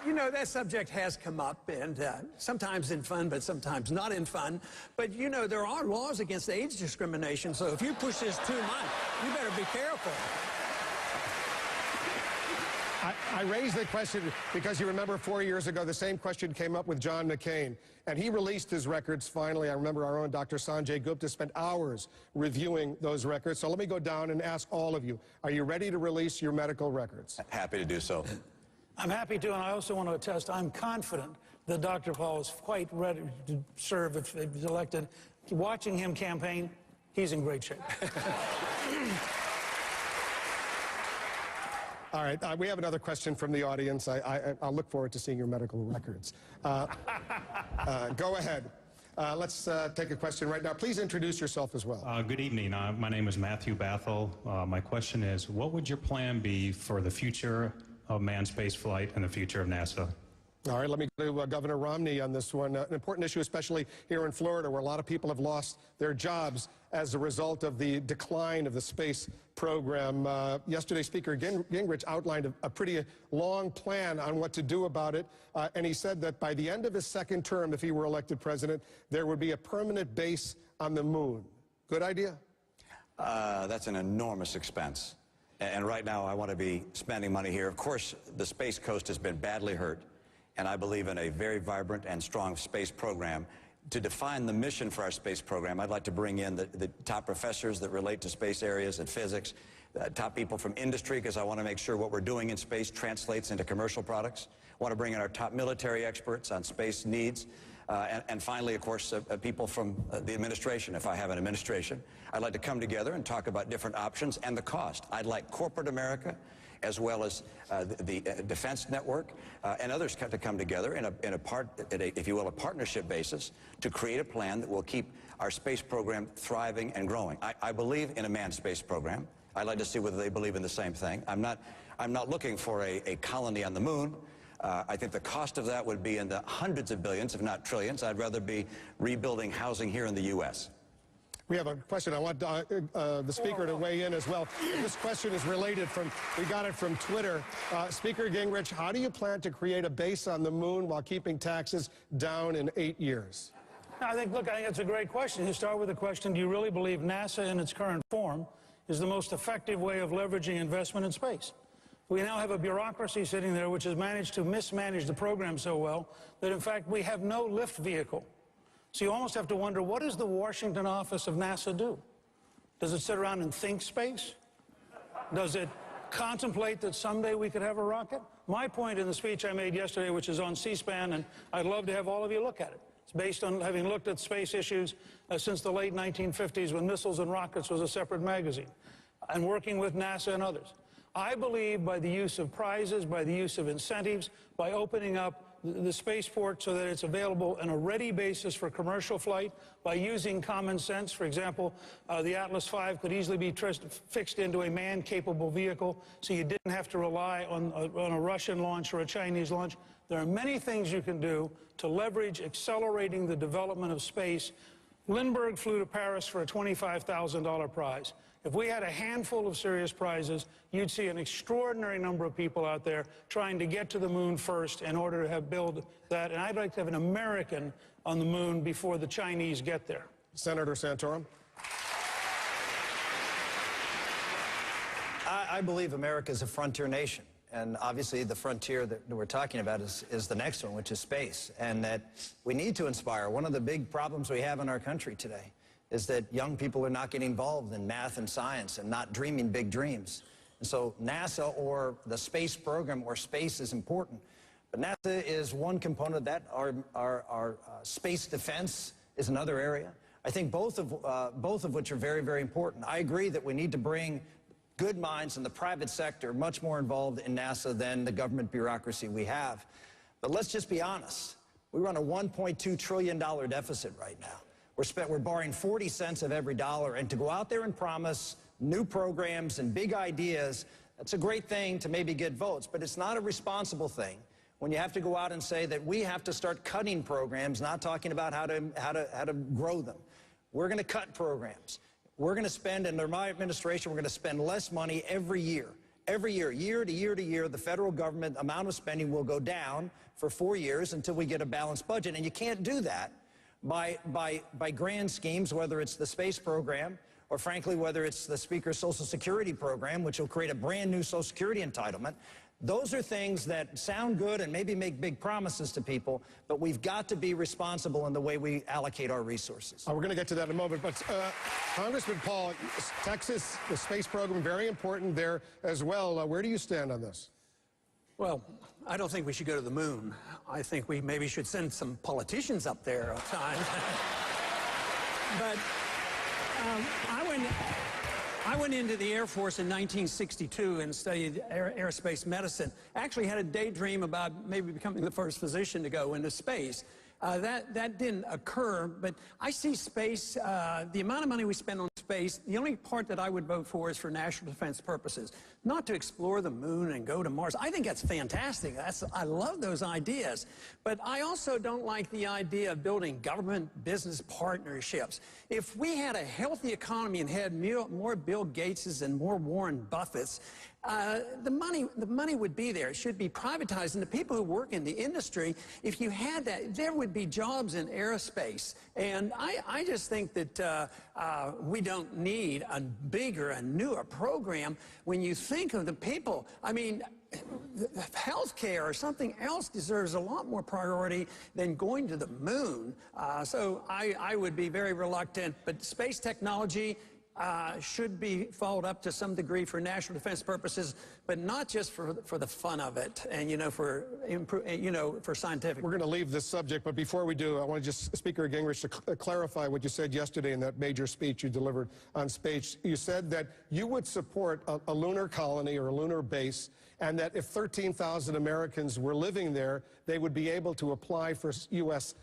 you know, that subject has come up, and sometimes in fun, but sometimes not in fun. But, you know, there are laws against age discrimination, so if you push this too much, you better be careful. I raised the question because you remember 4 years ago, the same question came up with John McCain, and he released his records finally. I remember our own Dr. Sanjay Gupta spent hours reviewing those records. So let me go down and ask all of you, are you ready to release your medical records? Happy to do so. I'm happy to, and I also want to attest, I'm confident that Dr. Paul is quite ready to serve if he's elected. Watching him campaign, he's in great shape. All right, we have another question from the audience. I'll look forward to seeing your medical records. Go ahead. Let's take a question right now. Please introduce yourself as well. Good evening. My name is Matthew Bathel. My question is, what would your plan be for the future of manned space flight and the future of NASA? All right, let me go to Governor Romney on this one. An important issue, especially here in Florida, where a lot of people have lost their jobs as a result of the decline of the space program. Yesterday, Speaker Gingrich outlined a pretty long plan on what to do about it, and he said that by the end of his second term, if he were elected president, there would be a permanent base on the moon. Good idea? That's an enormous expense. And right now, I want to be spending money here. Of course, the Space Coast has been badly hurt. And I believe in a very vibrant and strong space program. To define the mission for our space program, I'd like to bring in the top professors that relate to space areas and physics, top people from industry, because I want to make sure what we're doing in space translates into commercial products. I want to bring in our top military experts on space needs. And finally, of course, people from the administration, if I have an administration. I'd like to come together and talk about different options and the cost. I'd like corporate America, as well as the defense network and others to come together if you will, a partnership basis to create a plan that will keep our space program thriving and growing. I believe in a manned space program. I'd like to see whether they believe in the same thing. I'm not looking for a colony on the moon. I think the cost of that would be in the hundreds of billions, if not trillions. I'd rather be rebuilding housing here in the U.S. We have a question. I want the Speaker to weigh in as well. This question is related we got it from Twitter. Speaker Gingrich, how do you plan to create a base on the moon while keeping taxes down in 8 years? I think it's a great question. You start with the question, do you really believe NASA in its current form is the most effective way of leveraging investment in space? We now have a bureaucracy sitting there which has managed to mismanage the program so well that, in fact, we have no lift vehicle. So you almost have to wonder, what does the Washington office of NASA do? Does it sit around and think space? Does it contemplate that someday we could have a rocket? My point in the speech I made yesterday, which is on C-SPAN, and I'd love to have all of you look at it. It's based on having looked at space issues since the late 1950s when Missiles and Rockets was a separate magazine, and working with NASA and others. I believe by the use of prizes, by the use of incentives, by opening up the spaceport so that it's available on a ready basis for commercial flight, by using common sense. For example, the Atlas V could easily be fixed into a man-capable vehicle, so you didn't have to rely on a Russian launch or a Chinese launch. There are many things you can do to leverage accelerating the development of space. Lindbergh flew to Paris for a $25,000 prize. If we had a handful of serious prizes, you'd see an extraordinary number of people out there trying to get to the moon first in order to build that. And I'd like to have an American on the moon before the Chinese get there. Senator Santorum. I believe America is a frontier nation. And obviously the frontier that we're talking about is the next one, which is space. And that we need to inspire. One of the big problems we have in our country today is that young people are not getting involved in math and science and not dreaming big dreams. And so NASA or the space program or space is important. But NASA is one component of that. Our space defense is another area. I think both of which are very, very important. I agree that we need to bring good minds in the private sector much more involved in NASA than the government bureaucracy we have. But let's just be honest. We run a $1.2 trillion deficit right now. We're borrowing 40 cents of every dollar, and to go out there and promise new programs and big ideas, that's a great thing to maybe get votes, but it's not a responsible thing when you have to go out and say that we have to start cutting programs, not talking about how to grow them. We're going to cut programs. We're going to spend, under my administration, we're going to spend less money every year. Every year, year to year to year, the federal government amount of spending will go down for 4 years until we get a balanced budget, and you can't do that by grand schemes, whether it's the space program or, frankly, whether it's the Speaker's Social Security program, which will create a brand new Social Security entitlement. Those are things that sound good and maybe make big promises to people, but we've got to be responsible in the way we allocate our resources. We're going to get to that in a moment, but Congressman Paul, Texas, the space program, very important there as well. Where do you stand on this? Well, I don't think we should go to the moon. I think we maybe should send some politicians up there at times. But I went into the Air Force in 1962 and studied aerospace medicine. Actually had a daydream about maybe becoming the first physician to go into space. That didn't occur, but I see space, the amount of money we spend on space, the only part that I would vote for is for national defense purposes, not to explore the moon and go to Mars. I think that's fantastic. I love those ideas. But I also don't like the idea of building government-business partnerships. If we had a healthy economy and had more Bill Gateses and more Warren Buffetts, the money would be there. It should be privatized. And the people who work in the industry, if you had that, there would be jobs in aerospace. And I just think that we don't need a bigger and newer program. When you think of the people, I mean, health care or something else deserves a lot more priority than going to the moon. So I would be very reluctant. But space technology should be followed up to some degree for national defense purposes, but not just for the fun of it and, for scientific. We're going to leave this subject, but before we do, I want to just, Speaker Gingrich, to clarify what you said yesterday in that major speech you delivered on space. You said that you would support a lunar colony or a lunar base, and that if 13,000 Americans were living there, they would be able to apply for U.S.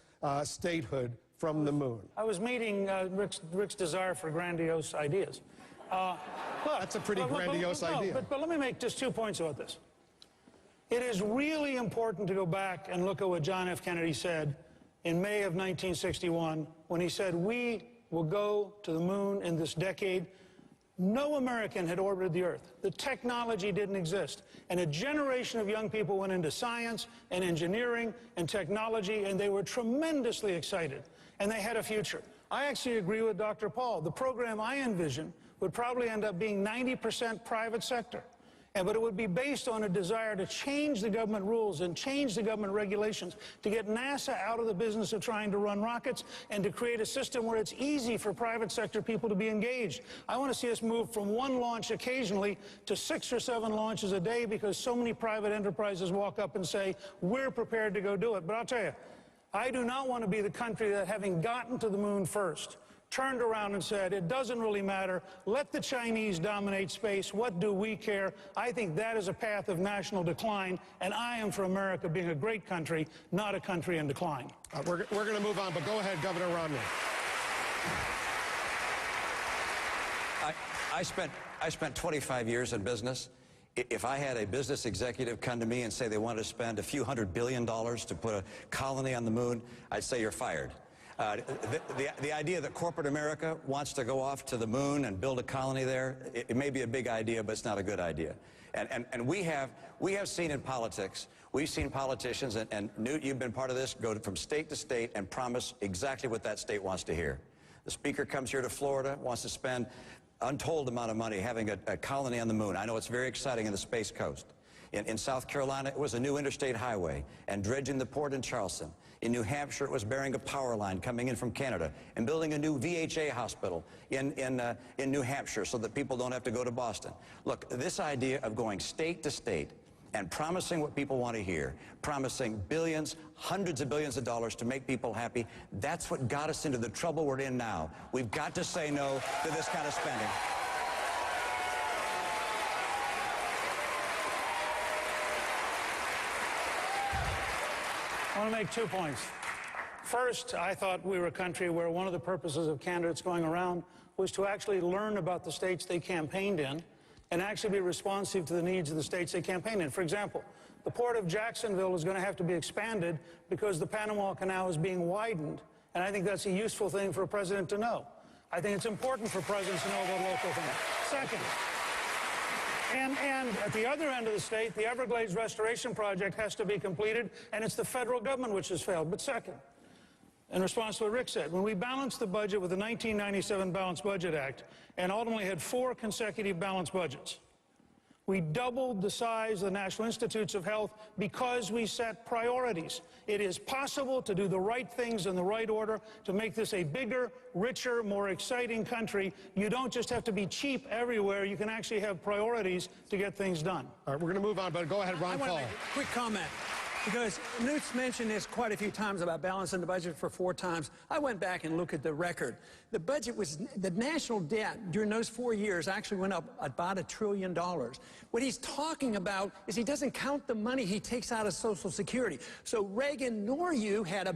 Statehood from the moon. I was meeting Rick's desire for grandiose ideas. That's a pretty grandiose idea. But let me make just 2 points about this. It is really important to go back and look at what John F. Kennedy said in May of 1961 when he said, "We will go to the moon in this decade." No American had orbited the Earth. The technology didn't exist. And a generation of young people went into science and engineering and technology, and they were tremendously excited. And they had a future. I actually agree with Dr. Paul. The program I envision would probably end up being 90% private sector. But it would be based on a desire to change the government rules and change the government regulations to get NASA out of the business of trying to run rockets and to create a system where it's easy for private sector people to be engaged. I want to see us move from one launch occasionally to 6 or 7 launches a day because so many private enterprises walk up and say, we're prepared to go do it. But I'll tell you, I do not want to be the country that, having gotten to the moon first, turned around and said, it doesn't really matter. Let the Chinese dominate space. What do we care? I think that is a path of national decline, and I am for America being a great country, not a country in decline. We're going to move on, but go ahead, Governor Romney. I spent 25 years in business. If I had a business executive come to me and say they wanted to spend a few $100 billion to put a colony on the moon, I'd say you're fired. The idea that corporate America wants to go off to the moon and build a colony there, it may be a big idea, but it's not a good idea. And we have seen in politics, we've seen politicians, and Newt, you've been part of this, go from state to state and promise exactly what that state wants to hear. The Speaker comes here to Florida, wants to spend untold amount of money having a colony on the moon. I know it's very exciting in the Space Coast. In South Carolina, it was a new interstate highway and dredging the port in Charleston. In New Hampshire, it was burying a power line coming in from Canada and building a new VHA hospital in New Hampshire so that people don't have to go to Boston. Look, this idea of going state to state and promising what people want to hear, promising billions, hundreds of billions of dollars to make people happy, that's what got us into the trouble we're in now. We've got to say no to this kind of spending. I want to make 2 points. First, I thought we were a country where one of the purposes of candidates going around was to actually learn about the states they campaigned in and actually be responsive to the needs of the states they campaigned in. For example, the port of Jacksonville is going to have to be expanded because the Panama Canal is being widened, and I think that's a useful thing for a president to know. I think it's important for presidents to know about local things. Second, and at the other end of the state, the Everglades Restoration Project has to be completed, and it's the federal government which has failed. But second, in response to what Rick said, when we balanced the budget with the 1997 Balanced Budget Act and ultimately had 4 consecutive balanced budgets, we doubled the size of the National Institutes of Health because we set priorities. It is possible to do the right things in the right order to make this a bigger, richer, more exciting country. You don't just have to be cheap everywhere. You can actually have priorities to get things done. All right, we're going to move on, but go ahead, Ron Paul. I want to make a quick comment. Because Newt's mentioned this quite a few times about balancing the budget for 4 times. I went back and looked at the record. The budget was, the national debt during those 4 years actually went up about $1 trillion. What he's talking about is he doesn't count the money he takes out of Social Security. So Reagan nor you had a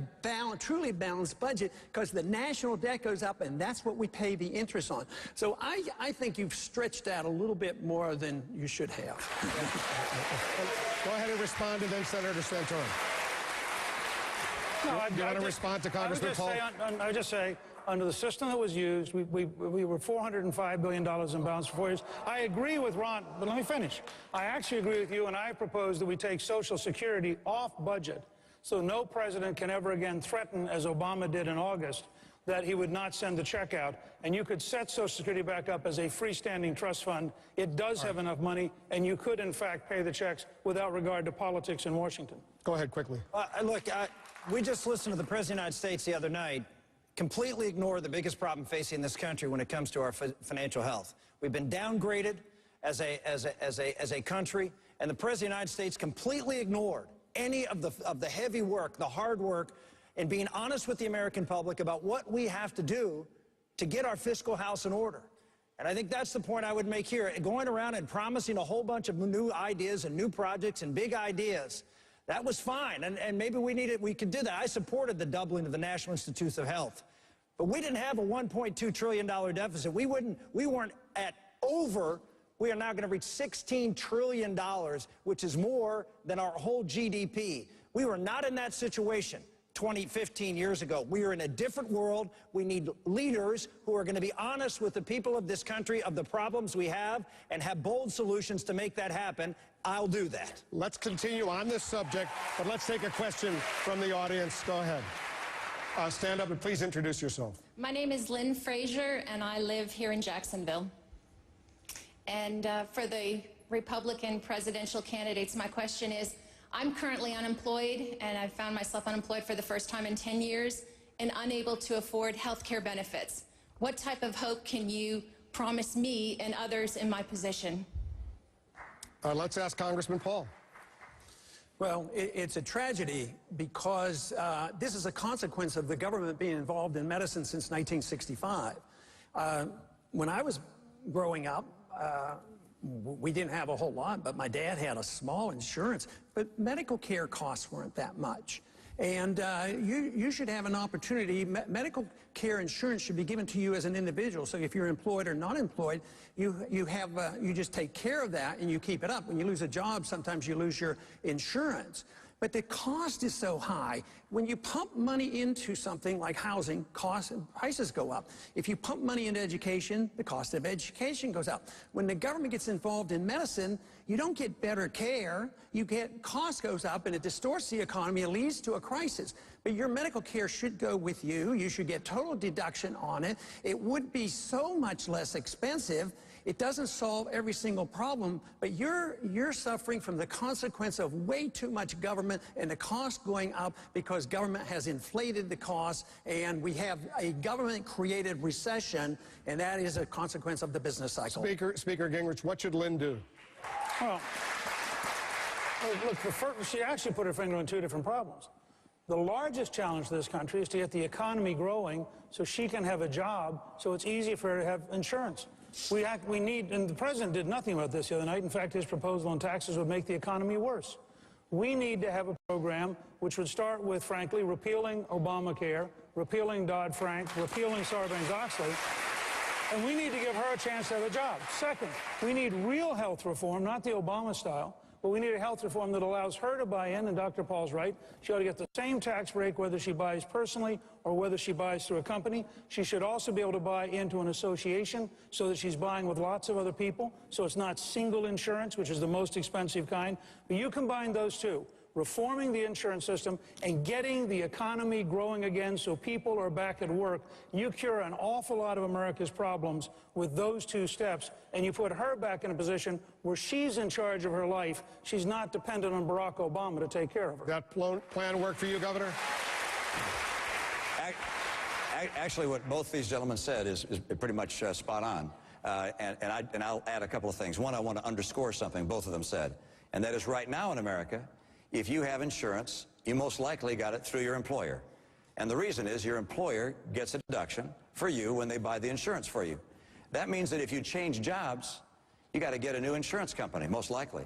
truly balanced budget because the national debt goes up and that's what we pay the interest on. So I think you've stretched out a little bit more than you should have. Go ahead and respond to then Senator Santorum. No, Do you want to respond to Congressman Paul? I would just say, under the system that was used, we were $405 billion in balance for 4 years. I agree with Ron, but let me finish. I actually agree with you, and I propose that we take Social Security off budget so no president can ever again threaten, as Obama did in August, that he would not send the check out. And you could set Social Security back up as a freestanding trust fund. It does have enough money, and you could, in fact, pay the checks without regard to politics in Washington. Go ahead quickly. Look, we just listened to the President of the United States the other night completely ignore the biggest problem facing this country when it comes to our financial health. We've been downgraded as a country, and the President of the United States completely ignored any of the heavy work, the hard work, and being honest with the American public about what we have to do to get our fiscal house in order. And I think that's the point I would make here. Going around and promising a whole bunch of new ideas and new projects and big ideas, that was fine. And maybe we could do that. I supported the doubling of the National Institutes of Health. But we didn't have a $1.2 trillion deficit. We weren't at over. We are now going to reach $16 trillion, which is more than our whole GDP. We were not in that situation 15 years ago. We are in a different world. We need leaders who are going to be honest with the people of this country of the problems we have and have bold solutions to make that happen. I'll do that. Let's continue on this subject, but let's take a question from the audience. Go ahead. Stand up and please introduce yourself. My name is Lynn Frazier, and I live here in Jacksonville. And for the Republican presidential candidates, my question is, I'm currently unemployed, and I've found myself unemployed for the first time in 10 years and unable to afford health care benefits. What type of hope can you promise me and others in my position? Let's ask Congressman Paul. Well, it's a tragedy because this is a consequence of the government being involved in medicine since 1965. When I was growing up, we didn't have a whole lot, but my dad had a small insurance, but medical care costs weren't that much. And you should have an opportunity. Medical care insurance should be given to you as an individual. So if you're employed or not employed, you just take care of that and you keep it up. When you lose a job, sometimes you lose your insurance. But the cost is so high. When you pump money into something like housing, prices go up. If you pump money into education, the cost of education goes up. When the government gets involved in medicine, you don't get better care. Cost goes up, and it distorts the economy. It leads to a crisis. But your medical care should go with you. You should get total deduction on it. It would be so much less expensive. It doesn't solve every single problem, but you're suffering from the consequence of way too much government and the cost going up because government has inflated the costs, and we have a government-created recession, and that is a consequence of the business cycle. Speaker Gingrich, what should Lynn do? Well, look, she actually put her finger on 2 different problems. The largest challenge to this country is to get the economy growing so she can have a job, so it's easy for her to have insurance. We need, and the president did nothing about this the other night. In fact, his proposal on taxes would make the economy worse. We need to have a program which would start with, frankly, repealing Obamacare, repealing Dodd-Frank, repealing Sarbanes-Oxley, and we need to give her a chance to have a job. Second, we need real health reform, not the Obama style, but we need a health reform that allows her to buy in, and Dr. Paul's right. She ought to get the same tax break whether she buys personally or whether she buys through a company. She should also be able to buy into an association so that she's buying with lots of other people, so it's not single insurance, which is the most expensive kind. But you combine those two, reforming the insurance system and getting the economy growing again so people are back at work, you cure an awful lot of America's problems with those 2 steps, and you put her back in a position where she's in charge of her life. She's not dependent on Barack Obama to take care of her. That plan work for you, Governor? Actually, what both these gentlemen said is pretty much spot on. And I'll add a couple of things. One, I want to underscore something both of them said, and that is right now in America, if you have insurance, you most likely got it through your employer. And the reason is your employer gets a deduction for you when they buy the insurance for you. That means that if you change jobs, you got to get a new insurance company, most likely.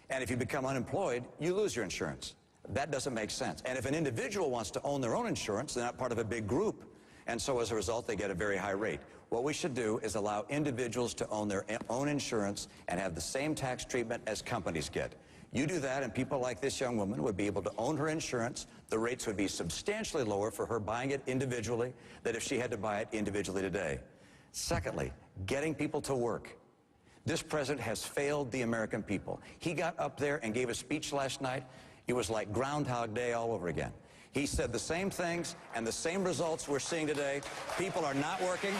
And if you become unemployed, you lose your insurance. That doesn't make sense. And if an individual wants to own their own insurance, they're not part of a big group. And so as a result, they get a very high rate. What we should do is allow individuals to own their own insurance and have the same tax treatment as companies get. You do that, and people like this young woman would be able to own her insurance. The rates would be substantially lower for her buying it individually than if she had to buy it individually today. Secondly, getting people to work. This president has failed the American people. He got up there and gave a speech last night. It was like Groundhog Day all over again. He said the same things and the same results we're seeing today. People are not working.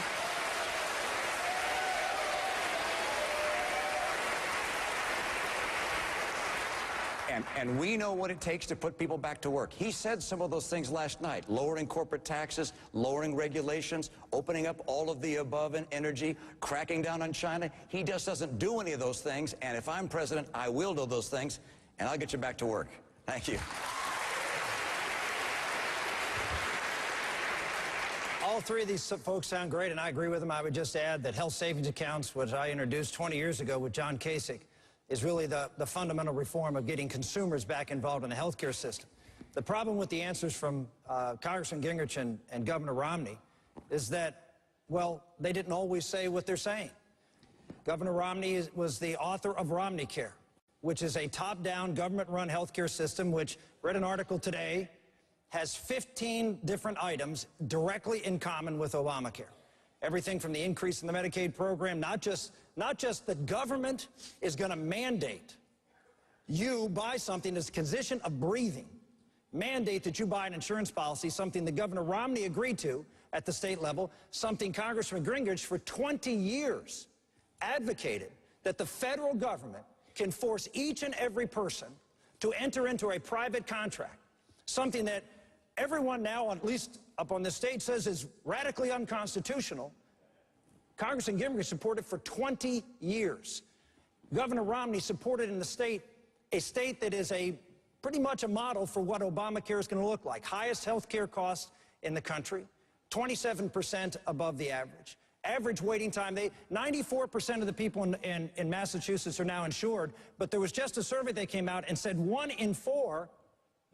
And we know what it takes to put people back to work. He said some of those things last night, lowering corporate taxes, lowering regulations, opening up all of the above in energy, cracking down on China. He just doesn't do any of those things, and if I'm president, I will do those things, and I'll get you back to work. Thank you. All three of these folks sound great, and I agree with them. I would just add that health savings accounts, which I introduced 20 years ago with John Kasich, is really the fundamental reform of getting consumers back involved in the healthcare system. The problem with the answers from Congressman Gingrich and Governor Romney is that, well, they didn't always say what they're saying. Governor Romney was the author of Romney Care, which is a top-down government-run healthcare system, which, read an article today, has 15 different items directly in common with Obamacare. Everything from the increase in the Medicaid program, not just the government is going to mandate you buy something as a condition of breathing, mandate that you buy an insurance policy, something that Governor Romney agreed to at the state level, something Congressman Gingrich for 20 years advocated that the federal government can force each and every person to enter into a private contract, something that everyone now, at least up on the state, says is radically unconstitutional. Congressman Gingrich supported for 20 years. Governor Romney supported in the state, a state that is pretty much a model for what Obamacare is going to look like. Highest health care costs in the country, 27% above the average. Average waiting time, 94% of the people in Massachusetts are now insured, but there was just a survey that came out and said 1 in 4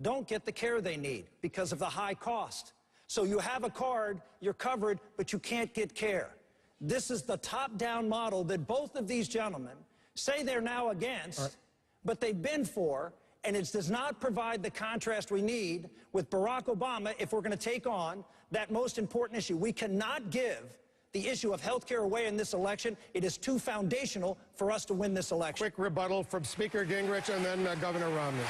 don't get the care they need because of the high cost. So you have a card, you're covered, but you can't get care. This is the top-down model that both of these gentlemen say they're now against, but they've been for, and it does not provide the contrast we need with Barack Obama if we're going to take on that most important issue. We cannot give the issue of health care away in this election. It is too foundational for us to win this election. Quick rebuttal from Speaker Gingrich and then Governor Romney.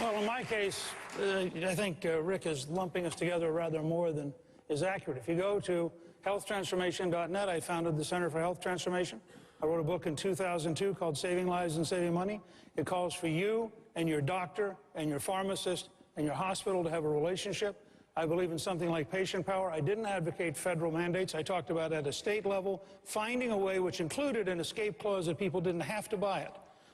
Well, in my case, I think Rick is lumping us together rather more than is accurate. If you go to healthtransformation.net, I founded the Center for Health Transformation. I wrote a book in 2002 called Saving Lives and Saving Money. It calls for you and your doctor and your pharmacist and your hospital to have a relationship. I believe in something like patient power. I didn't advocate federal mandates. I talked about at a state level, finding a way which included an escape clause that people didn't have to buy it.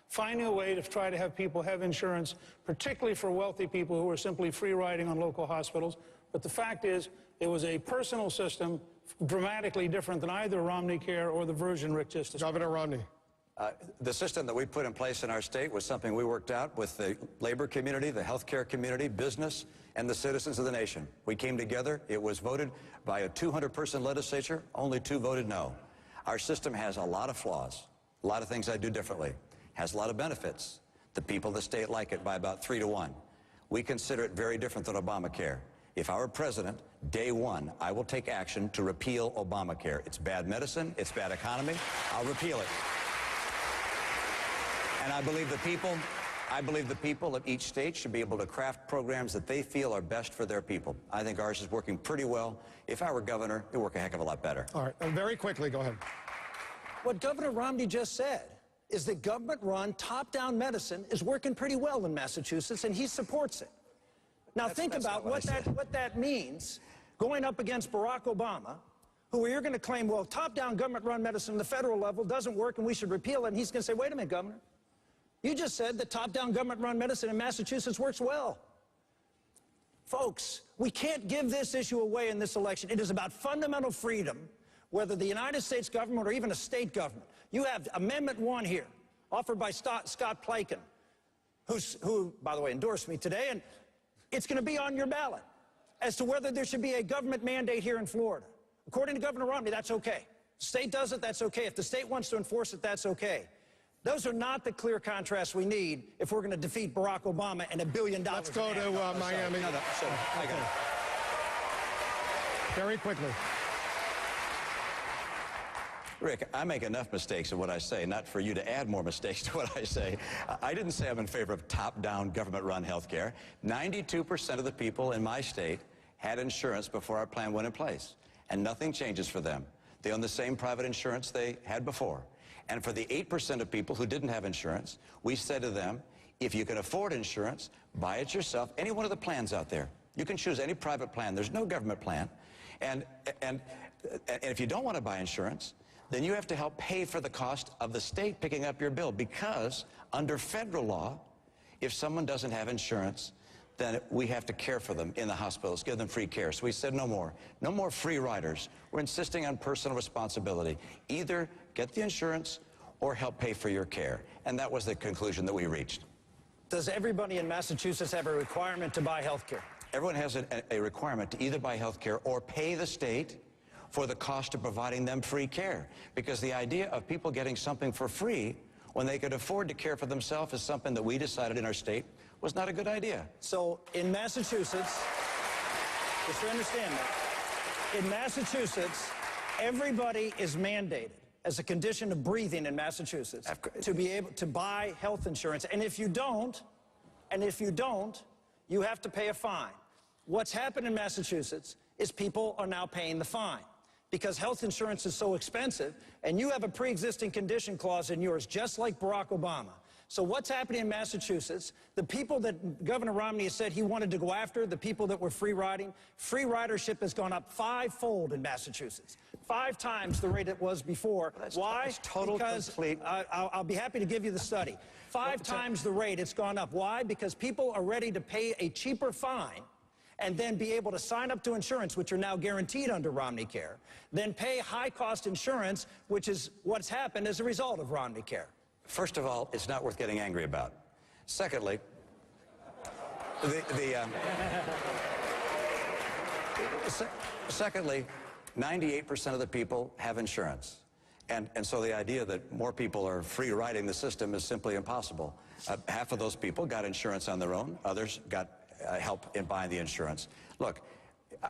Finding a way to try to have people have insurance, particularly for wealthy people who are simply free riding on local hospitals. But the fact is, it was a personal system dramatically different than either Romney Care or the version Rick just described. Governor Romney. The system that we put in place in our state was something we worked out with the labor community, the healthcare community, business, and the citizens of the nation. We came together. It was voted by a 200-person legislature. Only 2 voted no. Our system has a lot of flaws, a lot of things I do differently. Has a lot of benefits. The people of the state like it by about 3 to 1. We consider it very different than Obamacare. If I were president, day one, I will take action to repeal Obamacare. It's bad medicine, it's bad economy. I'll repeal it. And I believe the people of each state should be able to craft programs that they feel are best for their people. I think ours is working pretty well. If I were governor, it'd work a heck of a lot better. All right, very quickly, go ahead. What Governor Romney just said is that government-run, top-down medicine is working pretty well in Massachusetts, and he supports it. Now think about what that means going up against Barack Obama, who you're going to claim, well, top-down government-run medicine at the federal level doesn't work and we should repeal it, and he's going to say, wait a minute, Governor, You just said that top-down government-run medicine in Massachusetts works well. Folks, we can't give this issue away in this election. It is about fundamental freedom, whether the United States government or even a state government. You have Amendment 1 here, offered by Scott Pliken, who, by the way, endorsed me today, and it's going to be on your ballot as to whether there should be a government mandate here in Florida. According to Governor Romney, that's okay. The state does it, that's okay. If the state wants to enforce it, that's okay. Those are not the clear contrasts we need if we're going to defeat Barack Obama and $1 billion. Let's go to Miami. I got it. Very quickly. Rick, I make enough mistakes in what I say, not for you to add more mistakes to what I say. I didn't say I'm in favor of top-down government-run health care. 92% of the people in my state had insurance before our plan went in place, and nothing changes for them. They own the same private insurance they had before. And for the 8% of people who didn't have insurance, we said to them, if you can afford insurance, buy it yourself. Any one of the plans out there. You can choose any private plan. There's no government plan. And if you don't want to buy insurance, then you have to help pay for the cost of the state picking up your bill, because under federal law, if someone doesn't have insurance, then we have to care for them in the hospitals, give them free care. So we said no more. No more free riders. We're insisting on personal responsibility. Either get the insurance or help pay for your care. And that was the conclusion that we reached. Does everybody in Massachusetts have a requirement to buy health care? Everyone has a requirement to either buy health care or pay the state for the cost of providing them free care. Because the idea of people getting something for free when they could afford to care for themselves is something that we decided in our state was not a good idea. So in Massachusetts, just to understand that, in Massachusetts, everybody is mandated as a condition of breathing in Massachusetts to be able to buy health insurance. And if you don't, you have to pay a fine. What's happened in Massachusetts is people are now paying the fine because health insurance is so expensive, and you have a pre-existing condition clause in yours, just like Barack Obama. So what's happening in Massachusetts, the people that Governor Romney has said he wanted to go after, the people that were free ridership has gone up 5-fold in Massachusetts. 5 times the rate it was before. Why? Because I'll be happy to give you the study. 5 times the rate it's gone up. Why? Because people are ready to pay a cheaper fine and then be able to sign up to insurance, which are now guaranteed under Romney Care, then pay high-cost insurance, which is what's happened as a result of Romney Care. First of all, it's not worth getting angry about. Secondly, secondly, 98% of the people have insurance. And so the idea that more people are free riding the system is simply impossible. Half of those people got insurance on their own. Others got help in buying the insurance. Look,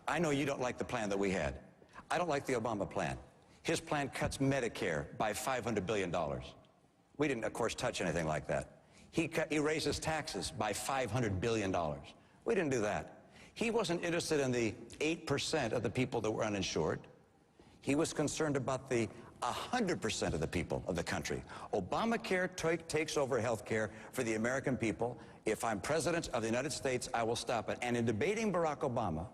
I know you don't like the plan that we had. I don't like the Obama plan. His plan cuts Medicare by $500 billion. We didn't, of course, touch anything like that. He raises taxes by $500 billion. We didn't do that. He wasn't interested in the 8% of the people that were uninsured. He was concerned about the 100% of the people of the country. Obamacare takes over health care for the American people. If I'm president of the United States, I will stop it. And in debating Barack Obama,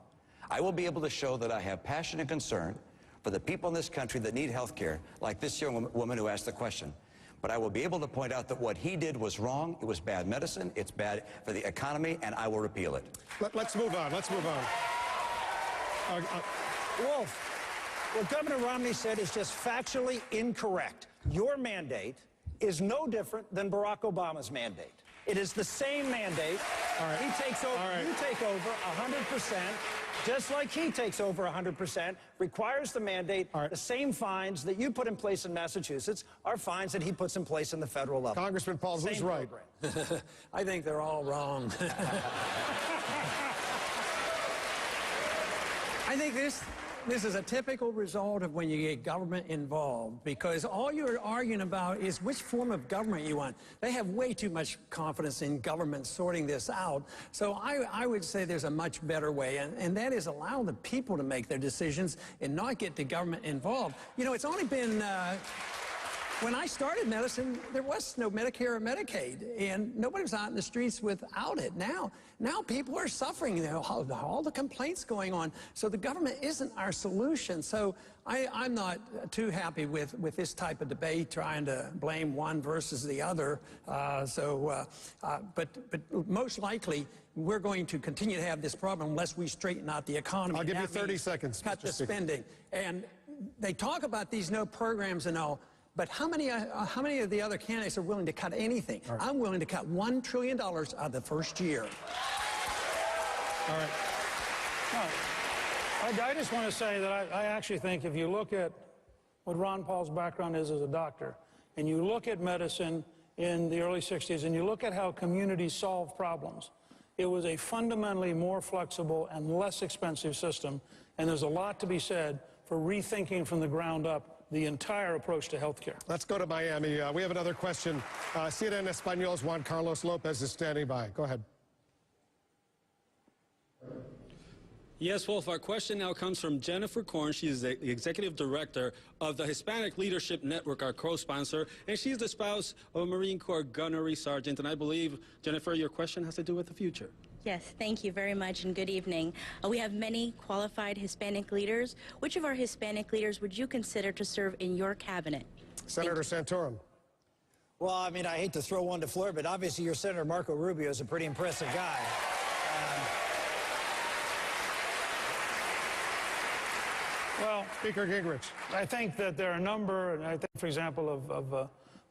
I will be able to show that I have passion and concern for the people in this country that need health care, like this young woman who asked the question. But I will be able to point out that what he did was wrong. It was bad medicine. It's bad for the economy, and I will repeal it. Let's move on. Let's move on. Wolf, what Governor Romney said is just factually incorrect. Your mandate is no different than Barack Obama's mandate. It is the same mandate. All right. He takes over, you take over 100%, just like he takes over 100%, requires the mandate. All right. The same fines that you put in place in Massachusetts are fines that he puts in place in the federal level. Congressman Paul, who's right? I think they're all wrong. I think this is a typical result of when you get government involved, because all you're arguing about is which form of government you want. They have way too much confidence in government sorting this out. So I would say there's a much better way, and that is allow the people to make their decisions and not get the government involved. You know, it's only been When I started medicine, there was no Medicare or Medicaid, and nobody was out in the streets without it. Now people are suffering. You know, all the complaints going on. So the government isn't our solution. So I'm not too happy with this type of debate, trying to blame one versus the other. But most likely, we're going to continue to have this problem unless we straighten out the economy. I'll give you 30 seconds. Cut the spending. And they talk about these no programs and all. But how many of the other candidates are willing to cut anything? Right. I'm willing to cut $1 trillion out of the first year. All right. I just want to say that I actually think if you look at what Ron Paul's background is as a doctor, and you look at medicine in the early 60s, and you look at how communities solve problems, it was a fundamentally more flexible and less expensive system, and there's a lot to be said for rethinking from the ground up the entire approach to health care. Let's go to Miami. We have another question. CNN Español's Juan Carlos Lopez is standing by. Go ahead. Yes, Wolf, our question now comes from Jennifer Korn. She is the executive director of the Hispanic Leadership Network, our co-sponsor, and she's the spouse of a Marine Corps gunnery sergeant. And I believe, Jennifer, your question has to do with the future. Yes, thank you very much, and good evening. We have many qualified Hispanic leaders. Which of our Hispanic leaders would you consider to serve in your cabinet? Senator Santorum. Well, I mean, I hate to throw one to Florida, but obviously your Senator Marco Rubio is a pretty impressive guy. Well, Speaker Gingrich. I think that there are a number, and I think, for example, of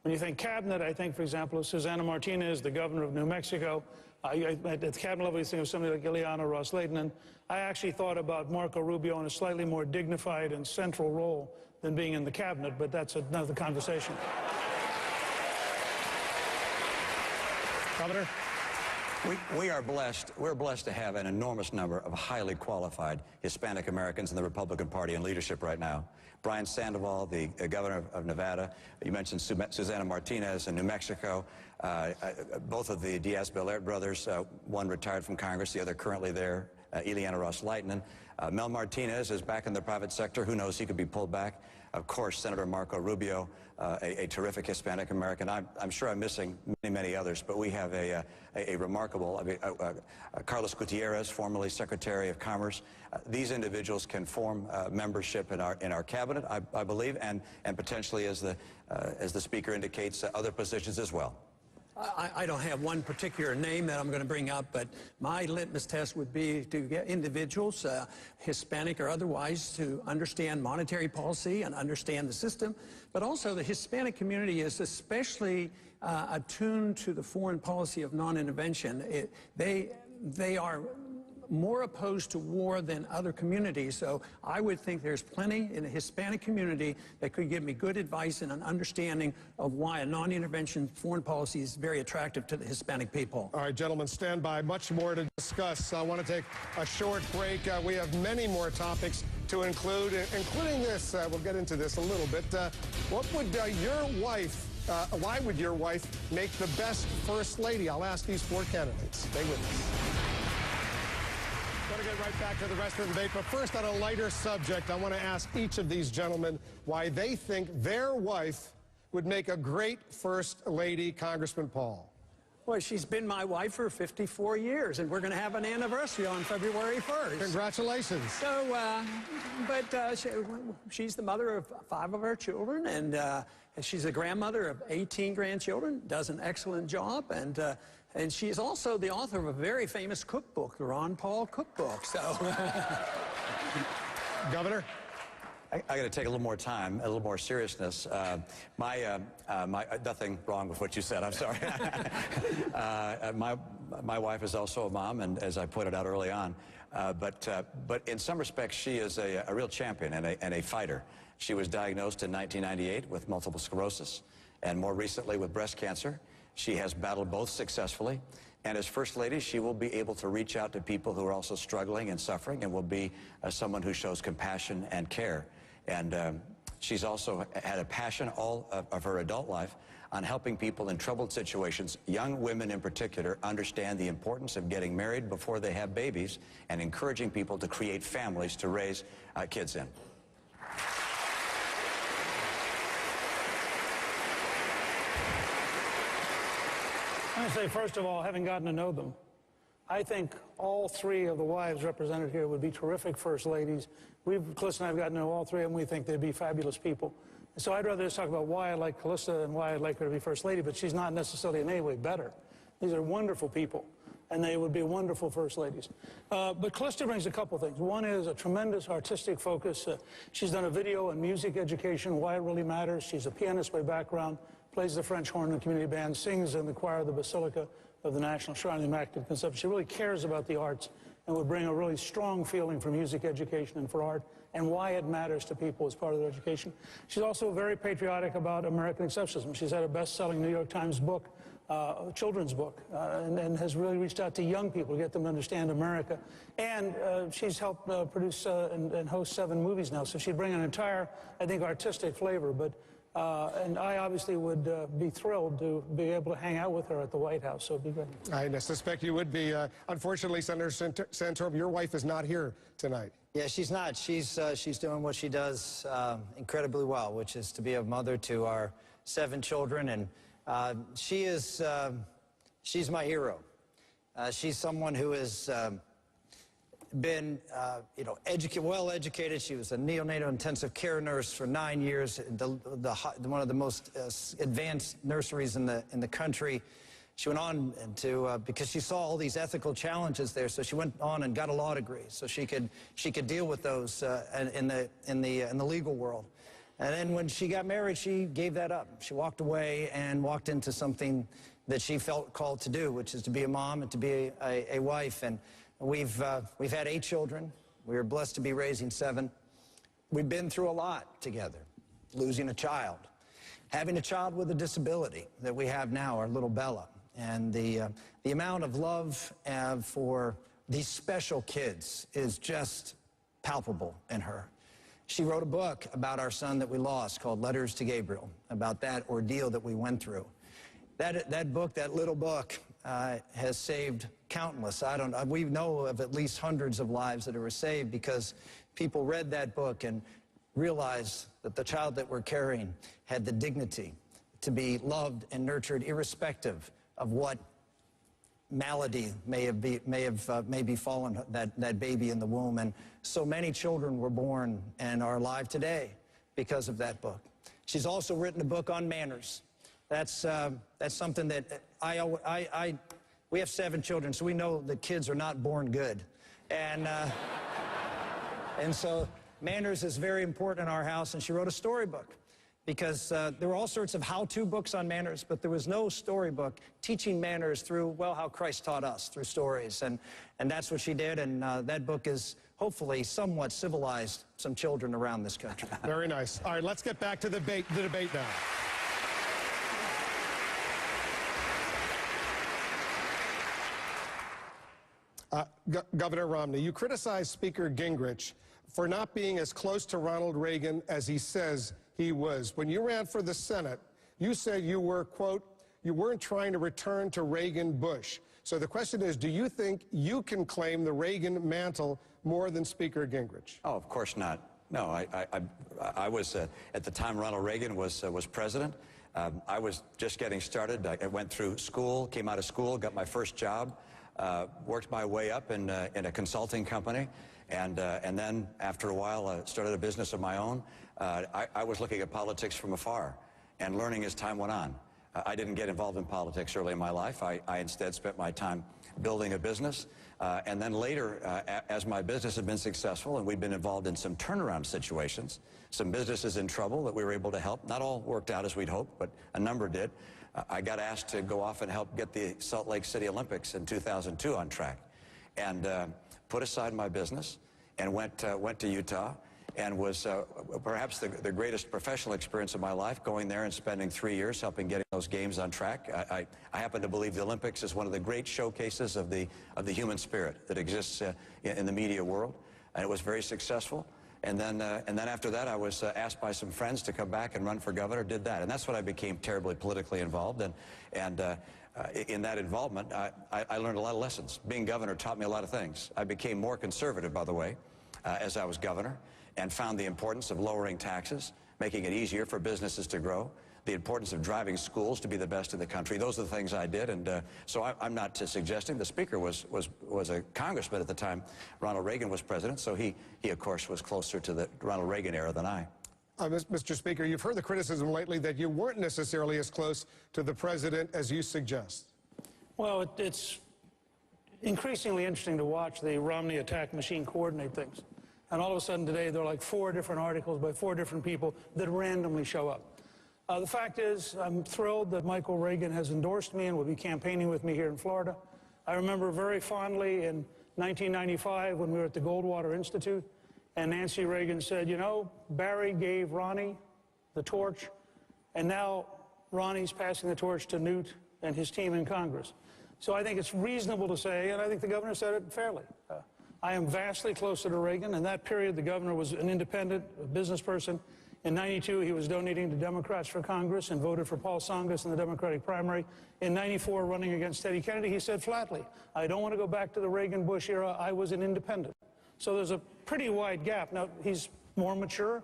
when you think cabinet, I think, for example, of Susana Martinez, the governor of New Mexico. At the cabinet level, you think of somebody like Ileana Ros-Lehtinen. I actually thought about Marco Rubio in a slightly more dignified and central role than being in the cabinet, but that's another conversation. Governor? We're blessed to have an enormous number of highly qualified Hispanic Americans in the Republican Party and leadership right now. Brian Sandoval, the governor of Nevada. You mentioned Susana Martinez in New Mexico. Both of the Diaz-Balart brothers, one retired from Congress, the other currently there, Ileana Ros-Lehtinen. Mel Martinez is back in the private sector. Who knows, he could be pulled back. Of course, Senator Marco Rubio, a terrific Hispanic American. I'm sure I'm missing many others, but we have a remarkable, Carlos Gutierrez, formerly Secretary of Commerce. These individuals can form membership in our cabinet, I believe, and potentially, as the Speaker indicates, other positions as well. I don't have one particular name that I'm going to bring up, but my litmus test would be to get individuals, Hispanic or otherwise, to understand monetary policy and understand the system. But also the Hispanic community is especially attuned to the foreign policy of non-intervention. They are more opposed to war than other communities, so I would think there's plenty in the Hispanic community that could give me good advice and an understanding of why a non-intervention foreign policy is very attractive to the Hispanic people. All right, gentlemen, stand by. Much more to discuss. I want to take a short break. We have many more topics to include, including this. We'll get into this a little bit. What would your wife, why would your wife make the best First Lady? I'll ask these four candidates. Stay with us. Going to get right back to the rest of the debate, but first, on a lighter subject, I want to ask each of these gentlemen why they think their wife would make a great First Lady. Congressman Paul. Well, she's been my wife for 54 years, and we're going to have an anniversary on February 1st. Congratulations. So, she's the mother of 5 of our children, and she's a grandmother of 18 grandchildren, does an excellent job, and she's also the author of a very famous cookbook, the Ron Paul Cookbook. So, Governor? I got to take a little more time, a little more seriousness. Nothing wrong with what you said. I'm sorry. My wife is also a mom, and as I pointed out early on, but in some respects, she is a real champion and a fighter. She was diagnosed in 1998 with multiple sclerosis, and more recently with breast cancer. She has battled both successfully, and as First Lady, she will be able to reach out to people who are also struggling and suffering, and will be someone who shows compassion and care. And she's also had a passion all of her adult life on helping people in troubled situations, young women in particular, understand the importance of getting married before they have babies and encouraging people to create families to raise kids in. want to say, first of all, having gotten to know them, I think all three of the wives represented here would be terrific first ladies. Calista and I have gotten to know all three of them. We think they'd be fabulous people. So I'd rather just talk about why I like Calista and why I'd like her to be first lady, but she's not necessarily in any way better. These are wonderful people, and they would be wonderful first ladies. But Calista brings a couple things. One is a tremendous artistic focus. She's done a video and music education, why it really matters. She's a pianist by background, plays the French horn in the community band, sings in the choir of the Basilica of the National Shrine of the Immaculate Conception. She really cares about the arts and would bring a really strong feeling for music education and for art and why it matters to people as part of their education. She's also very patriotic about American exceptionalism. She's had a best-selling New York Times book, a children's book, and has really reached out to young people to get them to understand America. And she's helped produce and host 7 movies now, so she'd bring an entire, I think, artistic flavor. And I obviously would be thrilled to be able to hang out with her at the White House, so it'd be great. I suspect you would be. Unfortunately, Senator Santorum, your wife is not here tonight. Yeah, she's not. She's doing what she does incredibly well, which is to be a mother to our 7 children, and she's my hero. She's someone who has been, well-educated. She was a neonatal intensive care nurse for 9 years, one of the most advanced nurseries in the country. She went on to, because she saw all these ethical challenges there, so she went on and got a law degree so she could deal with those in the legal world. And then when she got married, she gave that up. She walked away and walked into something that she felt called to do, which is to be a mom and to be a wife. And we've had 8 children. We were blessed to be raising 7. We've been through a lot together, losing a child, having a child with a disability that we have now, our little Bella. And the amount of love for these special kids is just palpable in her. She wrote a book about our son that we lost called Letters to Gabriel, about that ordeal that we went through. That book, that little book, has saved countless. We know of at least hundreds of lives that were saved because people read that book and realized that the child that we're carrying had the dignity to be loved and nurtured irrespective of what malady may befallen that baby in the womb. And so many children were born and are alive today because of that book. She's also written a book on manners. That's something that we have 7 children, so we know that kids are not born good. And so manners is very important in our house, and she wrote a storybook because there were all sorts of how-to books on manners, but there was no storybook teaching manners through, well, how Christ taught us, through stories. And that's what she did, and that book is hopefully somewhat civilized some children around this country. Very nice. All right, let's get back to the debate now. Governor Romney, you criticized Speaker Gingrich for not being as close to Ronald Reagan as he says he was. When you ran for the Senate, you said you were, quote, you weren't trying to return to Reagan-Bush. So the question is, do you think you can claim the Reagan mantle more than Speaker Gingrich? Oh, of course not. No, I was, at the time Ronald Reagan was president, I was just getting started. I went through school, came out of school, got my first job. Worked my way up in a consulting company, and then after a while started a business of my own. I was looking at politics from afar and learning as time went on. I didn't get involved in politics early in my life. I instead spent my time building a business, and then later, as my business had been successful and we'd been involved in some turnaround situations, some businesses in trouble that we were able to help. Not all worked out as we'd hoped, but a number did. I got asked to go off and help get the Salt Lake City Olympics in 2002 on track, and put aside my business and went to Utah, and was perhaps the greatest professional experience of my life, going there and spending 3 years helping getting those games on track. I happen to believe the Olympics is one of the great showcases of the human spirit that exists in the media world, and it was very successful. And then after that, I was asked by some friends to come back and run for governor, did that. And that's when I became terribly politically involved. And in that involvement, I learned a lot of lessons. Being governor taught me a lot of things. I became more conservative, by the way, as I was governor, and found the importance of lowering taxes, making it easier for businesses to grow, the importance of driving schools to be the best in the country. Those are the things I did, and so I'm not suggesting. The Speaker was a congressman at the time Ronald Reagan was president, so he of course was closer to the Ronald Reagan era than I. Mr. Speaker, you've heard the criticism lately that you weren't necessarily as close to the president as you suggest. Well, it's increasingly interesting to watch the Romney attack machine coordinate things. And all of a sudden today, there are like 4 different articles by 4 different people that randomly show up. The fact is, I'm thrilled that Michael Reagan has endorsed me and will be campaigning with me here in Florida. I remember very fondly in 1995 when we were at the Goldwater Institute, and Nancy Reagan said, you know, Barry gave Ronnie the torch, and now Ronnie's passing the torch to Newt and his team in Congress. So I think it's reasonable to say, and I think the governor said it fairly, I am vastly closer to Reagan. In that period, the governor was an independent business person. In '92, he was donating to Democrats for Congress and voted for Paul Tsongas in the Democratic primary. In '94, running against Teddy Kennedy, he said flatly, I don't want to go back to the Reagan-Bush era. I was an independent. So there's a pretty wide gap. Now, he's more mature.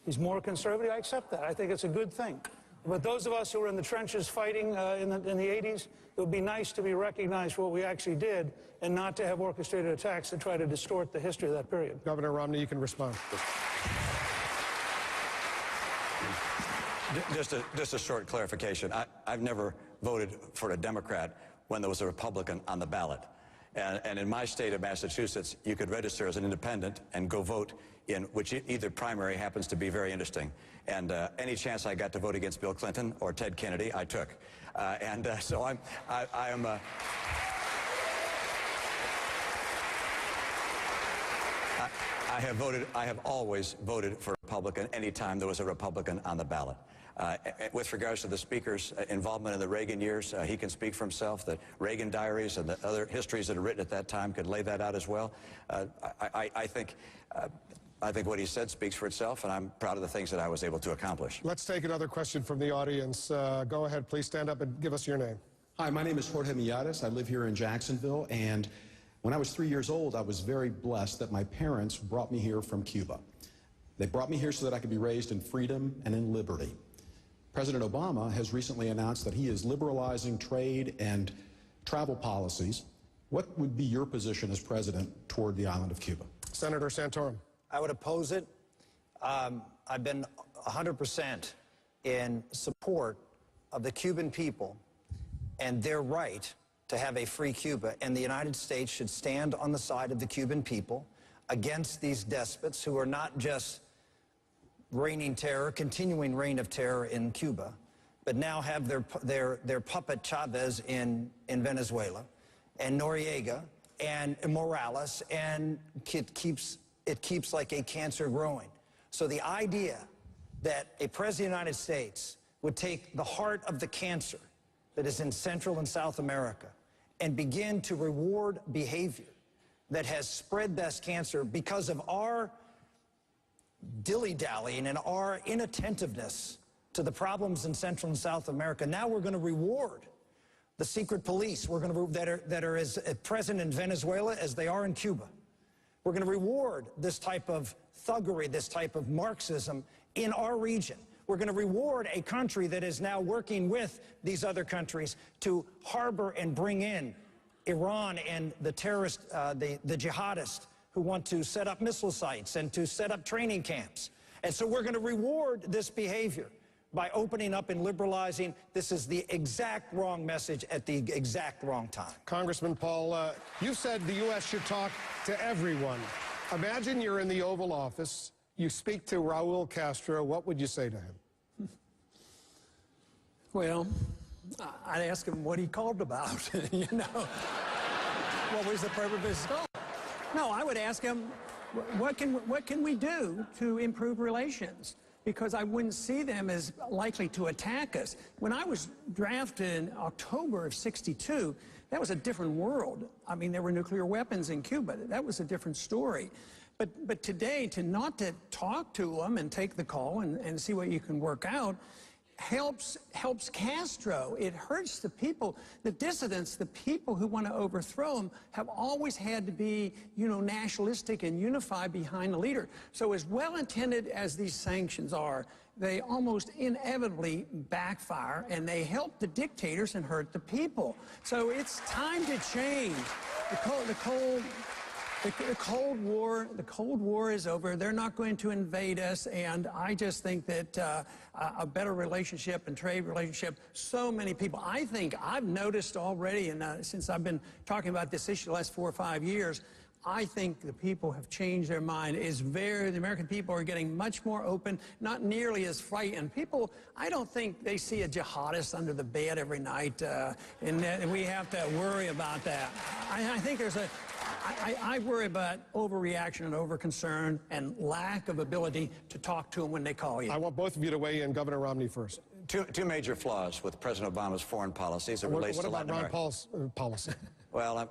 He's more conservative. I accept that. I think it's a good thing. But those of us who were in the trenches fighting in the 80s, it would be nice to be recognized for what we actually did and not to have orchestrated attacks that try to distort the history of that period. Governor Romney, you can respond. Just a short clarification. I've never voted for a Democrat when there was a Republican on the ballot. And in my state of Massachusetts, you could register as an independent and go vote in which either primary happens to be very interesting. And any chance I got to vote against Bill Clinton or Ted Kennedy, I took. So I have always voted for Republican any time there was a Republican on the ballot. With regards to the Speaker's involvement in the Reagan years, he can speak for himself. The Reagan diaries and the other histories that are written at that time could lay that out as well. I think what he said speaks for itself, and I'm proud of the things that I was able to accomplish. Let's take another question from the audience. Go ahead, please stand up and give us your name. Hi, my name is Jorge Millares. I live here in Jacksonville, and when I was 3 years old, I was very blessed that my parents brought me here from Cuba. They brought me here so that I could be raised in freedom and in liberty. President Obama has recently announced that he is liberalizing trade and travel policies. What would be your position as president toward the island of Cuba? Senator Santorum. I would oppose it. I've been 100% in support of the Cuban people and their right to have a free Cuba, and the United States should stand on the side of the Cuban people against these despots who are not just reigning terror, continuing reign of terror in Cuba, but now have their puppet Chavez in Venezuela, and Noriega, and Morales, and it keeps like a cancer growing. So the idea that a president of the United States would take the heart of the cancer that is in Central and South America and begin to reward behavior that has spread this cancer because of our dilly-dallying and our inattentiveness to the problems in Central and South America. Now we're going to reward the secret police that are as present in Venezuela as they are in Cuba. We're going to reward this type of thuggery, this type of Marxism in our region. We're going to reward a country that is now working with these other countries to harbor and bring in Iran and the terrorists, the jihadists who want to set up missile sites and to set up training camps. And so we're going to reward this behavior by opening up and liberalizing. This is the exact wrong message at the exact wrong time. Congressman Paul, you said the U.S. should talk to everyone. Imagine you're in the Oval Office, you speak to Raul Castro, what would you say to him? Well, I'd ask him what he called about, you know. What was the purpose of his call? No, I would ask him, what can we do to improve relations? Because I wouldn't see them as likely to attack us. When I was drafted in October of '62, that was a different world. I mean, there were nuclear weapons in Cuba. That was a different story. But today, not to talk to them and take the call and see what you can work out, helps Castro. It hurts the people, the dissidents, the people who want to overthrow him have always had to be, you know, nationalistic and unified behind the leader. So as well-intended as these sanctions are, they almost inevitably backfire, and they help the dictators and hurt the people. So it's time to change. The Cold War is over. They're not going to invade us, and I just think that a better relationship and trade relationship, so many people, I think I've noticed already, and since I've been talking about this issue the last 4 or 5 years, I think the people have changed their mind. The American people are getting much more open, not nearly as frightened. People, I don't think they see a jihadist under the bed every night, and we have to worry about that. I think there's I worry about overreaction and overconcern and lack of ability to talk to them when they call you. I want both of you to weigh in. Governor Romney first. Two major flaws with President Obama's foreign policies. It relates to Latin America. What about Ron Paul's policy? Well,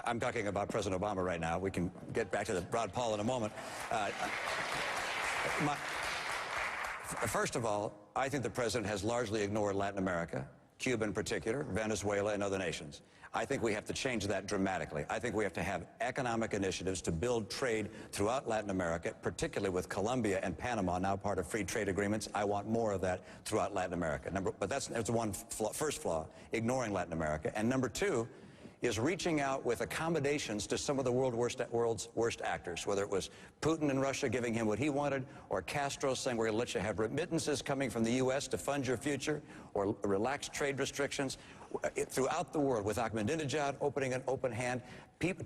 I'm talking about President Obama right now. We can get back to Ron Paul in a moment. First of all, I think the president has largely ignored Latin America, Cuba in particular, Venezuela, and other nations. I think we have to change that dramatically. I think we have to have economic initiatives to build trade throughout Latin America, particularly with Colombia and Panama, now part of free trade agreements. I want more of that throughout Latin America. But that's first flaw, ignoring Latin America. And number two is reaching out with accommodations to some of the world's worst actors, whether it was Putin in Russia giving him what he wanted, or Castro saying we're going to let you have remittances coming from the U.S. to fund your future, or relaxed trade restrictions. Throughout the world, with Ahmadinejad opening an open hand,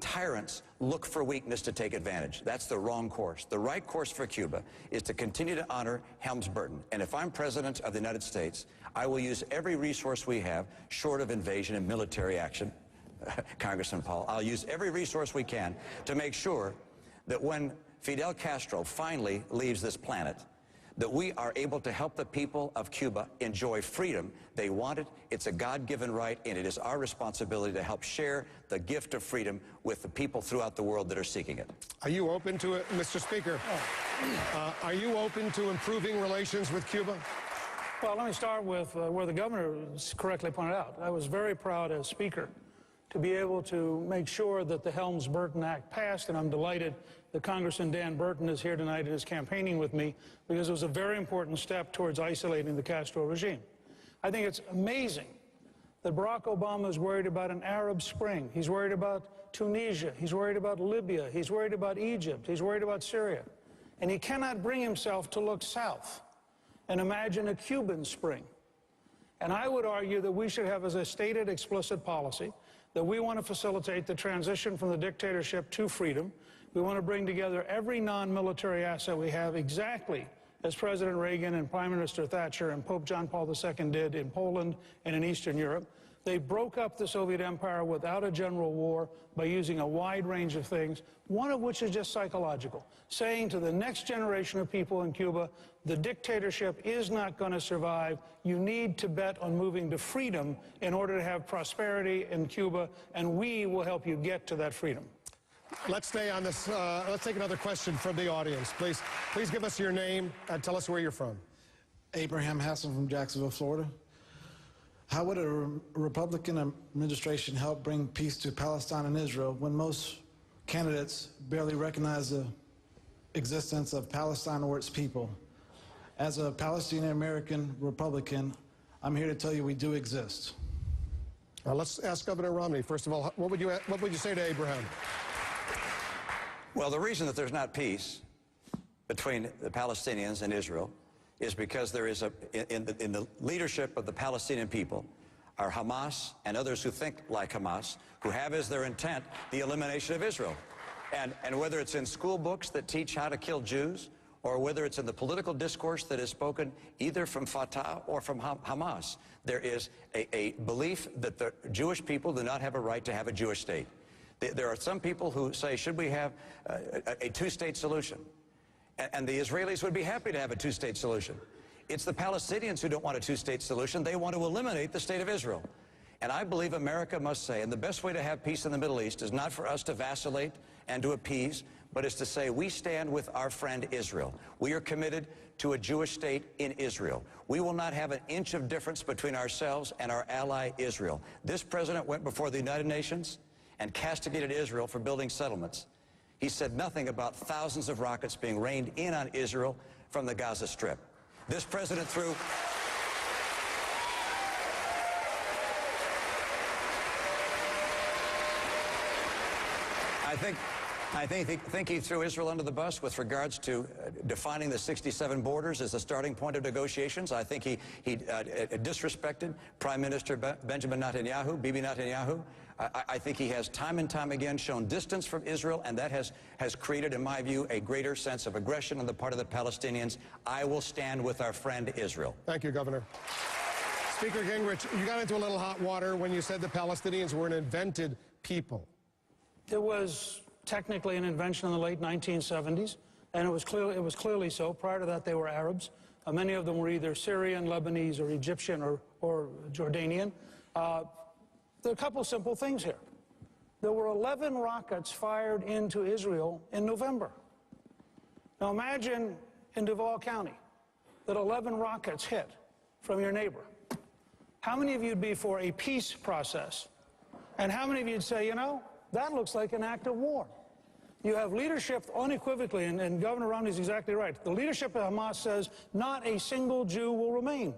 tyrants look for weakness to take advantage. That's the wrong course. The right course for Cuba is to continue to honor Helms-Burton. And if I'm president of the United States, I will use every resource we have, short of invasion and military action, Congressman Paul, I'll use every resource we can to make sure that when Fidel Castro finally leaves this planet, that we are able to help the people of Cuba enjoy freedom. They want it. It's a God-given right, and it is our responsibility to help share the gift of freedom with the people throughout the world that are seeking it. Are you open to it, Mr. Speaker? Are you open to improving relations with Cuba? Well, let me start with where the governor correctly pointed out. I was very proud as Speaker to be able to make sure that the Helms-Burton Act passed, and I'm delighted that Congressman Dan Burton is here tonight and is campaigning with me, because it was a very important step towards isolating the Castro regime. I think it's amazing that Barack Obama is worried about an Arab Spring. He's worried about Tunisia. He's worried about Libya. He's worried about Egypt. He's worried about Syria. And he cannot bring himself to look south and imagine a Cuban Spring. And I would argue that we should have as a stated explicit policy that we want to facilitate the transition from the dictatorship to freedom. We want to bring together every non-military asset we have, exactly as President Reagan and Prime Minister Thatcher and Pope John Paul II did in Poland and in Eastern Europe. They broke up the Soviet Empire without a general war by using a wide range of things, one of which is just psychological, saying to the next generation of people in Cuba, the dictatorship is not going to survive. You need to bet on moving to freedom in order to have prosperity in Cuba, and we will help you get to that freedom. Let's stay on this. Let's take another question from the audience. Please give us your name and tell us where you're from. Abraham Hassan from Jacksonville, Florida. How would a Republican administration help bring peace to Palestine and Israel when most candidates barely recognize the existence of Palestine or its people? As a Palestinian-American Republican, I'm here to tell you we do exist. Let's ask Governor Romney. First of all, what would you say to Abraham? Well, the reason that there's not peace between the Palestinians and Israel is because there is in the leadership of the Palestinian people are Hamas and others who think like Hamas, who have as their intent the elimination of Israel. And whether it's in school books that teach how to kill Jews, or whether it's in the political discourse that is spoken either from Fatah or from Hamas, there is a belief that the Jewish people do not have a right to have a Jewish state. There are some people who say, should we have a two-state solution? And the Israelis would be happy to have a two-state solution. It's the Palestinians who don't want a two-state solution. They want to eliminate the state of Israel. And I believe America must say, and the best way to have peace in the Middle East is not for us to vacillate and to appease, but is to say we stand with our friend Israel. We are committed to a Jewish state in Israel. We will not have an inch of difference between ourselves and our ally Israel. This president went before the United Nations and castigated Israel for building settlements. He said nothing about thousands of rockets being rained in on Israel from the Gaza Strip. This president threw... I think he threw Israel under the bus with regards to defining the 67 borders as the starting point of negotiations. I think he disrespected Prime Minister Benjamin Netanyahu, Bibi Netanyahu. I think he has time and time again shown distance from Israel, and that has created, in my view, a greater sense of aggression on the part of the Palestinians. I will stand with our friend Israel. Thank you, Governor. Speaker Gingrich, you got into a little hot water when you said the Palestinians were an invented people. It was technically an invention in the late 1970s, and it was clearly so. Prior to that, they were Arabs. Many of them were either Syrian, Lebanese, or Egyptian, or Jordanian. There are a couple of simple things here. There were 11 rockets fired into Israel in November. Now imagine in Duval County that 11 rockets hit from your neighbor. How many of you would be for a peace process? And how many of you would say, you know, that looks like an act of war? You have leadership unequivocally, and Governor Romney is exactly right. The leadership of Hamas says not a single Jew will remain.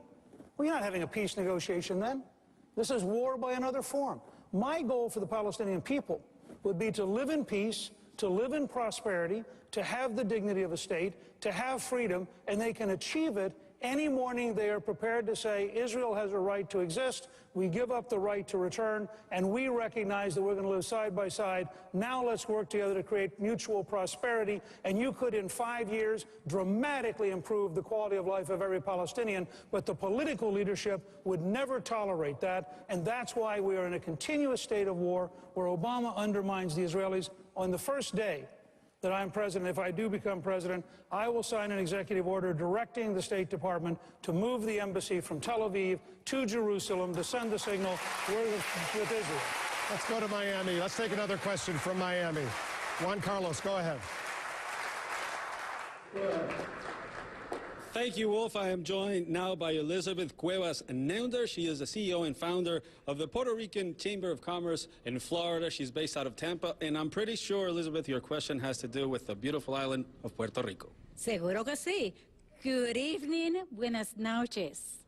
Well, you're not having a peace negotiation then. This is war by another form. My goal for the Palestinian people would be to live in peace, to live in prosperity, to have the dignity of a state, to have freedom, and they can achieve it any morning they are prepared to say Israel has a right to exist, we give up the right to return, and we recognize that we're going to live side by side. Now let's work together to create mutual prosperity, and you could in 5 years dramatically improve the quality of life of every Palestinian, but the political leadership would never tolerate that, and that's why we are in a continuous state of war where Obama undermines the Israelis. On the first day that I'm president, if I do become president, I will sign an executive order directing the State Department to move the embassy from Tel Aviv to Jerusalem to send the signal we're with Israel. Let's go to Miami. Let's take another question from Miami. Juan Carlos, go ahead. Thank you, Wolf. I am joined now by Elizabeth Cuevas Neunder. She is the CEO and founder of the Puerto Rican Chamber of Commerce in Florida. She's based out of Tampa. And I'm pretty sure, Elizabeth, your question has to do with the beautiful island of Puerto Rico. Seguro que sí. Good evening, buenas noches.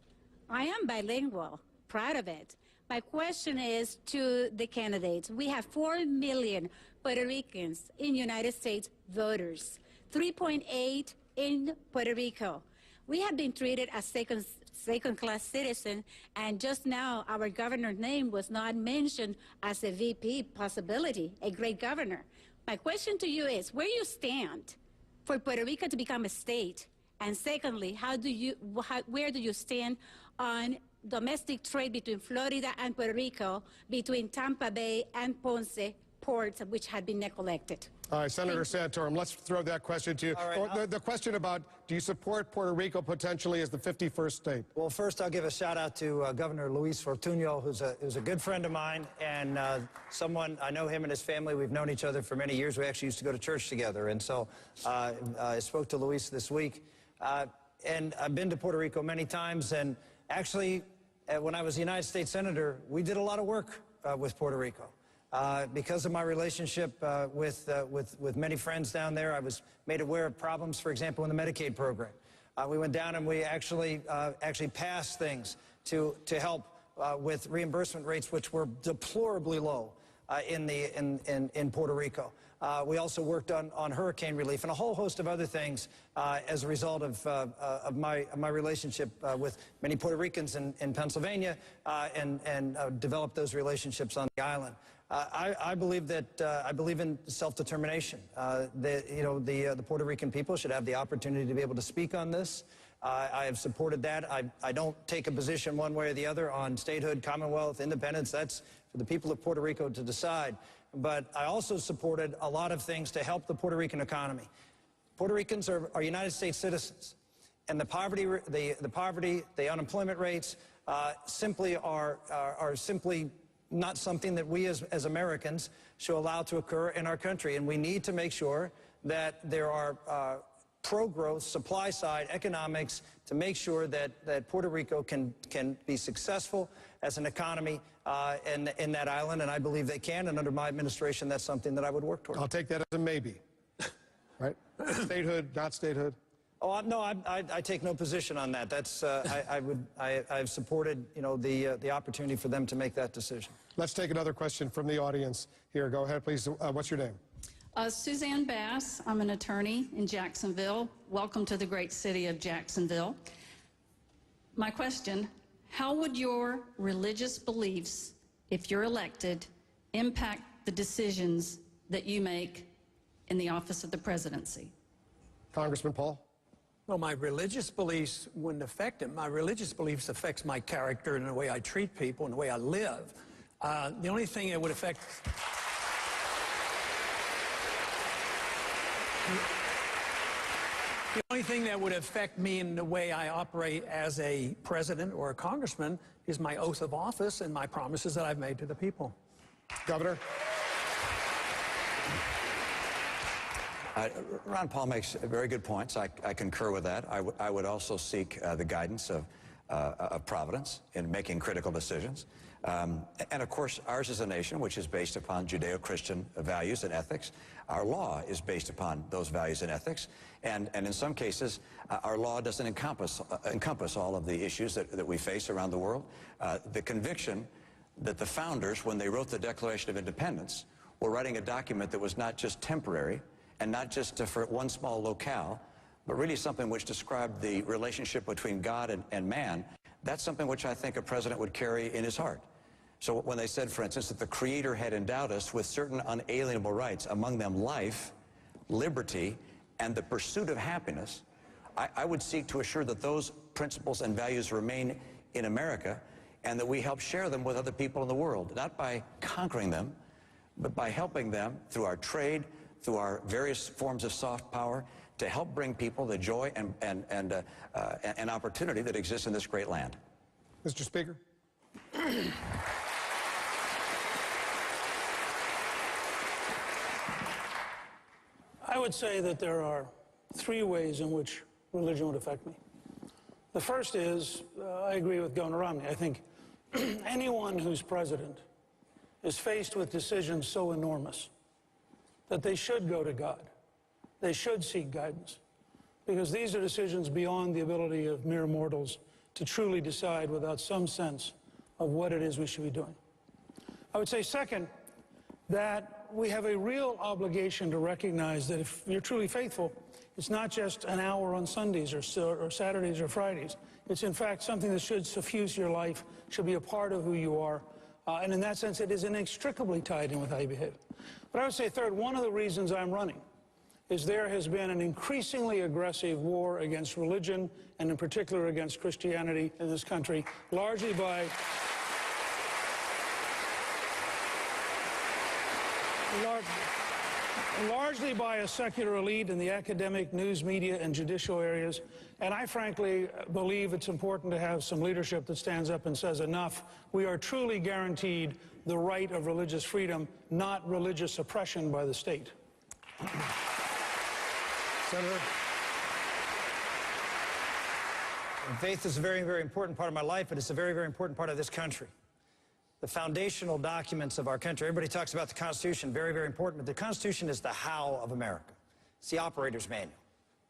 I am bilingual, proud of it. My question is to the candidates. We have 4 million Puerto Ricans in United States voters, 3.8 in Puerto Rico. We have been treated as second-class citizens, and just now our governor's name was not mentioned as a VP possibility, a great governor. My question to you is, where you stand for Puerto Rico to become a state? And secondly, where do you stand on domestic trade between Florida and Puerto Rico, between Tampa Bay and Ponce ports, which had been neglected? All right, Senator Santorum, let's throw that question to you. Right, the question about, do you support Puerto Rico potentially as the 51st state? Well, first I'll give a shout out to Governor Luis Fortuño, who's a good friend of mine, and someone, I know him and his family. We've known each other for many years. We actually used to go to church together, and so I spoke to Luis this week. And I've been to Puerto Rico many times, and actually, when I was a United States Senator, we did a lot of work with Puerto Rico. Because of my relationship with many friends down there, I was made aware of problems, for example, in the Medicaid program. We went down and we actually passed things to help with reimbursement rates, which were deplorably low in Puerto Rico. We also worked on hurricane relief and a whole host of other things as a result of my relationship with many Puerto Ricans in Pennsylvania and developed those relationships on the island. I believe in self-determination. The Puerto Rican people should have the opportunity to be able to speak on this. I have supported that. I don't take a position one way or the other on statehood, Commonwealth, independence. That's for the people of Puerto Rico to decide. But I also supported a lot of things to help the Puerto Rican economy. Puerto Ricans are United States citizens, and the poverty, the unemployment rates simply are simply not something that we as Americans should allow to occur in our country. And we need to make sure that there are pro-growth, supply-side economics to make sure that Puerto Rico can be successful as an economy in that island, and I believe they can, and under my administration, that's something that I would work toward. I'll take that as a maybe, right? Statehood, not statehood. Oh, no, I take no position on that. That's, I've supported, you know, the opportunity for them to make that decision. Let's take another question from the audience here. Go ahead, please. What's your name? Suzanne Bass. I'm an attorney in Jacksonville. Welcome to the great city of Jacksonville. My question, how would your religious beliefs, if you're elected, impact the decisions that you make in the office of the presidency? Congressman Paul? Well, my religious beliefs wouldn't affect it. My religious beliefs affects my character and the way I treat people and the way I live. The only thing that would affect... The only thing that would affect me in the way I operate as a president or a congressman is my oath of office and my promises that I've made to the people. Governor? Ron Paul makes very good points. I concur with that. I would also seek the guidance of Providence in making critical decisions. And of course, ours is a nation which is based upon Judeo-Christian values and ethics. Our law is based upon those values and ethics. And in some cases, our law doesn't encompass all of the issues that we face around the world. The conviction that the founders, when they wrote the Declaration of Independence, were writing a document that was not just temporary and not just for one small locale, but really something which described the relationship between God and man. That's something which I think a president would carry in his heart. So when they said, for instance, that the Creator had endowed us with certain unalienable rights, among them life, liberty, and the pursuit of happiness, I would seek to assure that those principles and values remain in America and that we help share them with other people in the world, not by conquering them, but by helping them through our trade, through our various forms of soft power, to help bring people the joy and opportunity that exists in this great land. Mr. Speaker. I would say that there are three ways in which religion would affect me. The first is, I agree with Governor Romney. I think anyone who's president is faced with decisions so enormous that they should go to God. They should seek guidance, because these are decisions beyond the ability of mere mortals to truly decide without some sense of what it is we should be doing. I would say, second, that we have a real obligation to recognize that if you're truly faithful, it's not just an hour on Sundays or Saturdays or Fridays. It's, in fact, something that should suffuse your life, should be a part of who you are. And in that sense, it is inextricably tied in with how you behave. But I would say, third, one of the reasons I'm running is there has been an increasingly aggressive war against religion, and in particular against Christianity in this country, largely by a secular elite in the academic, news, media, and judicial areas. And I frankly believe it's important to have some leadership that stands up and says enough. We are truly guaranteed the right of religious freedom, not religious oppression by the state. Senator? Faith is a very, very important part of my life, but it's a very, very important part of this country. The foundational documents of our country. Everybody talks about the Constitution, very, very important, but the Constitution is the how of America. It's the operator's manual.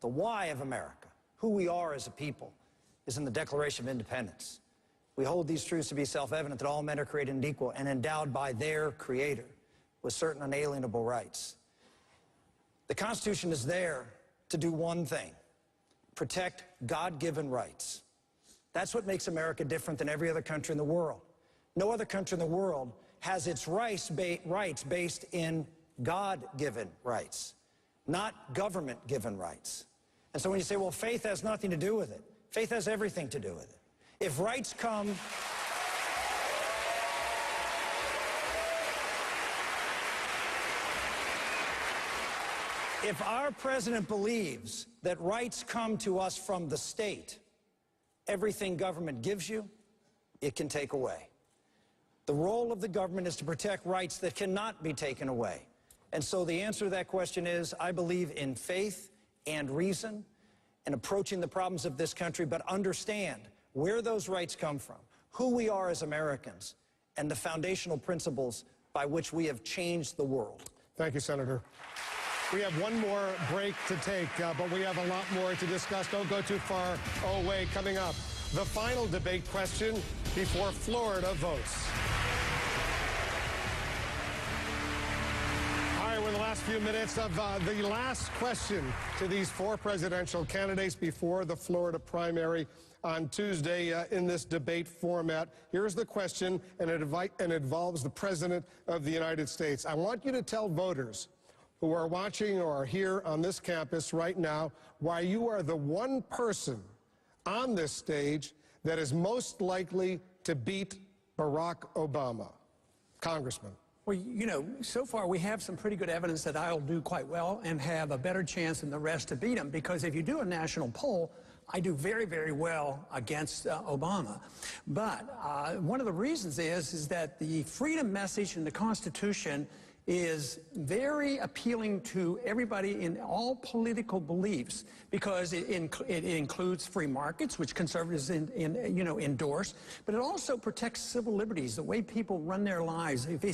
The why of America, who we are as a people, is in the Declaration of Independence. We hold these truths to be self-evident, that all men are created and equal and endowed by their Creator with certain unalienable rights. The Constitution is there to do one thing: protect God-given rights. That's what makes America different than every other country in the world. No other country in the world has its rights based in God-given rights, not government-given rights. And so when you say, well, faith has nothing to do with it, faith has everything to do with it. If rights come... If our president believes that rights come to us from the state, everything government gives you, it can take away. The role of the government is to protect rights that cannot be taken away. And so the answer to that question is, I believe in faith and reason and approaching the problems of this country, but understand where those rights come from, who we are as Americans, and the foundational principles by which we have changed the world. Thank you, Senator. We have one more break to take, but we have a lot more to discuss. Don't go too far away. Coming up, the final debate question before Florida votes. All right, we're in the last few minutes of the last question to these four presidential candidates before the Florida primary on Tuesday in this debate format. Here's the question, and it involves the President of the United States. I want you to tell voters who are watching or are here on this campus right now why you are the one person on this stage that is most likely to beat Barack Obama. Congressman. Well, you know, so far we have some pretty good evidence that I'll do quite well and have a better chance than the rest to beat him, because if you do a national poll, I do very, very well against Obama. But one of the reasons is that the freedom message in the Constitution is very appealing to everybody in all political beliefs, because it includes free markets, which conservatives endorse, but it also protects civil liberties, the way people run their lives. If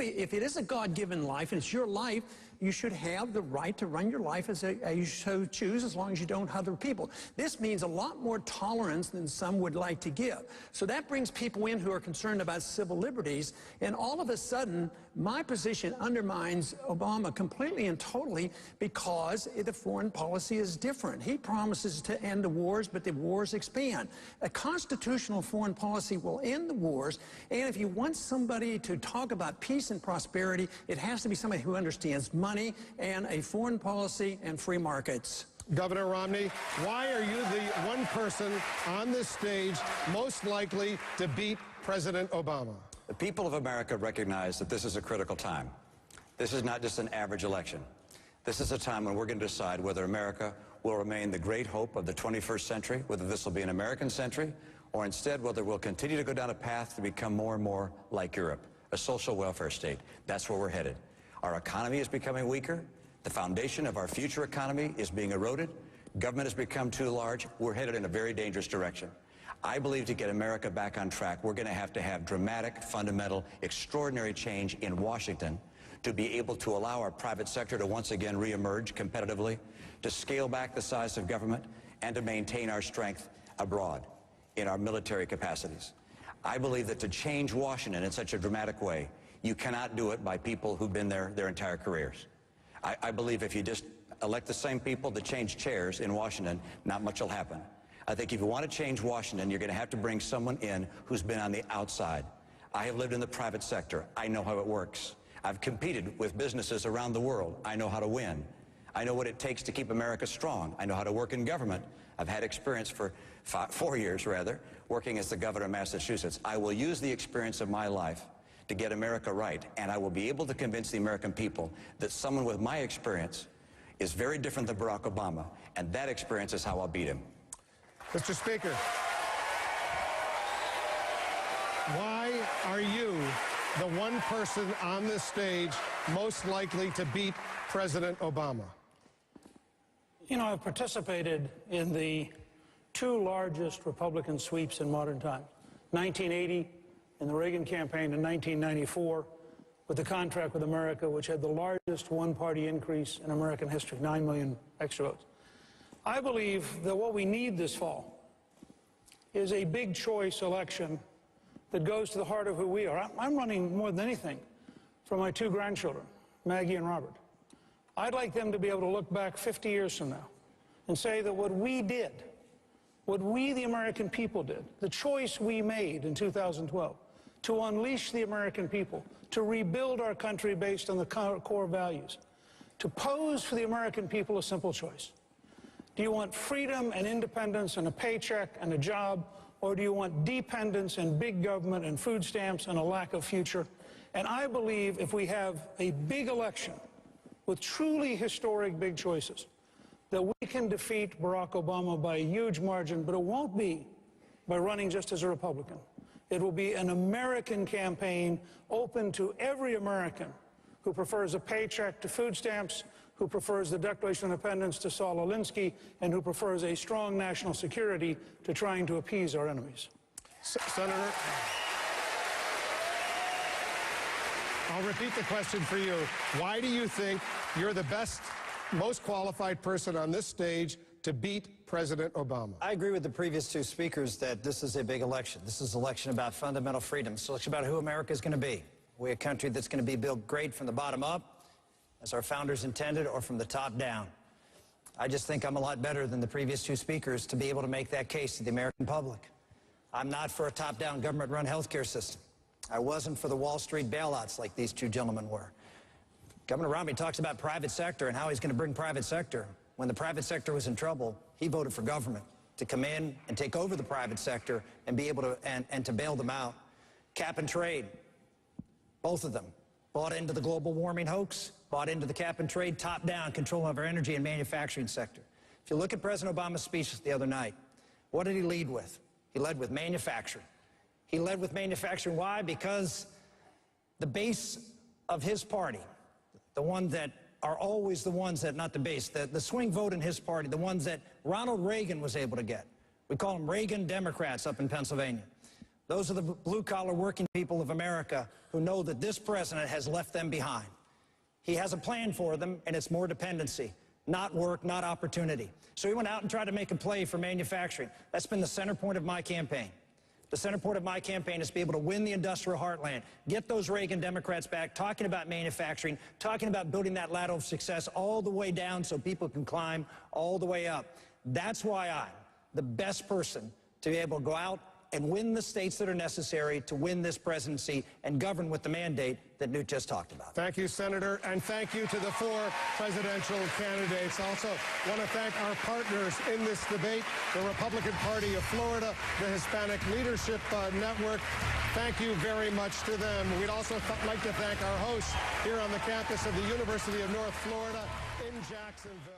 it is a God-given life and it's your life, you should have the right to run your life as you so choose, as long as you don't hurt other people. This means a lot more tolerance than some would like to give. So that brings people in who are concerned about civil liberties, and all of a sudden, my position undermines Obama completely and totally, because the foreign policy is different. He promises to end the wars, but the wars expand. A constitutional foreign policy will end the wars, and if you want somebody to talk about peace and prosperity, it has to be somebody who understands money and a foreign policy and free markets. Governor Romney, why are you the one person on this stage most likely to beat President Obama? The people of America recognize that this is a critical time. This is not just an average election. This is a time when we're going to decide whether America will remain the great hope of the 21st century, whether this will be an American century, or instead whether we'll continue to go down a path to become more and more like Europe, a social welfare state. That's where we're headed. Our economy is becoming weaker. The foundation of our future economy is being eroded. Government has become too large. We're headed in a very dangerous direction. I believe to get America back on track, we're going to have dramatic, fundamental, extraordinary change in Washington to be able to allow our private sector to once again reemerge competitively, to scale back the size of government, and to maintain our strength abroad in our military capacities. I believe that to change Washington in such a dramatic way, you cannot do it by people who've been there their entire careers. I believe if you just elect the same people to change chairs in Washington, not much will happen. I think if you want to change Washington, you're going to have to bring someone in who's been on the outside. I have lived in the private sector. I know how it works. I've competed with businesses around the world. I know how to win. I know what it takes to keep America strong. I know how to work in government. I've had experience for 4 years, working as the governor of Massachusetts. I will use the experience of my life to get America right, and I will be able to convince the American people that someone with my experience is very different than Barack Obama, and that experience is how I'll beat him. Mr. Speaker, why are you the one person on this stage most likely to beat President Obama? You know, I've participated in the two largest Republican sweeps in modern times. 1980 in the Reagan campaign, in 1994 with the Contract with America, which had the largest one-party increase in American history, 9 million extra votes. I believe that what we need this fall is a big choice election that goes to the heart of who we are. I'm running more than anything for my two grandchildren, Maggie and Robert. I'd like them to be able to look back 50 years from now and say that what we did, what we, the American people, did, the choice we made in 2012 to unleash the American people, to rebuild our country based on the core values, to pose for the American people a simple choice. Do you want freedom and independence and a paycheck and a job, or do you want dependence and big government and food stamps and a lack of future? And I believe if we have a big election with truly historic big choices, that we can defeat Barack Obama by a huge margin, but it won't be by running just as a Republican. It will be an American campaign open to every American who prefers a paycheck to food stamps, who prefers the Declaration of Independence to Saul Alinsky, and who prefers a strong national security to trying to appease our enemies. Senator. I'll repeat the question for you. Why do you think you're the best, most qualified person on this stage to beat President Obama? I agree with the previous two speakers that this is a big election. This is an election about fundamental freedoms. It's an election about who America is going to be. We're a country that's going to be built great from the bottom up, as our founders intended, or from the top down. I just think I'm a lot better than the previous two speakers to be able to make that case to the American public. I'm not for a top-down government-run healthcare system. I wasn't for the Wall Street bailouts like these two gentlemen were. Governor Romney talks about private sector and how he's going to bring private sector. When the private sector was in trouble, he voted for government to come in and take over the private sector and be able to, and to bail them out. Cap and trade, both of them bought into the global warming hoax, bought into the cap and trade, top-down control of our energy and manufacturing sector. If you look at President Obama's speech the other night, what did he lead with? He led with manufacturing. He led with manufacturing. Why? Because the base of his party, the ones that are always the ones that, not the base, the swing vote in his party, the ones that Ronald Reagan was able to get. We call them Reagan Democrats up in Pennsylvania. Those are the blue-collar working people of America who know that this president has left them behind. He has a plan for them, and it's more dependency, not work, not opportunity. So he went out and tried to make a play for manufacturing. That's been the center point of my campaign. The center point of my campaign is to be able to win the industrial heartland, get those Reagan Democrats back, talking about manufacturing, talking about building that ladder of success all the way down so people can climb all the way up. That's why I'm the best person to be able to go out and win the states that are necessary to win this presidency and govern with the mandate that Newt just talked about. Thank you, Senator, and thank you to the four presidential candidates. Also want to thank our partners in this debate, the Republican Party of Florida, the Hispanic Leadership Network. Thank you very much to them. We'd also like to thank our hosts here on the campus of the University of North Florida in Jacksonville.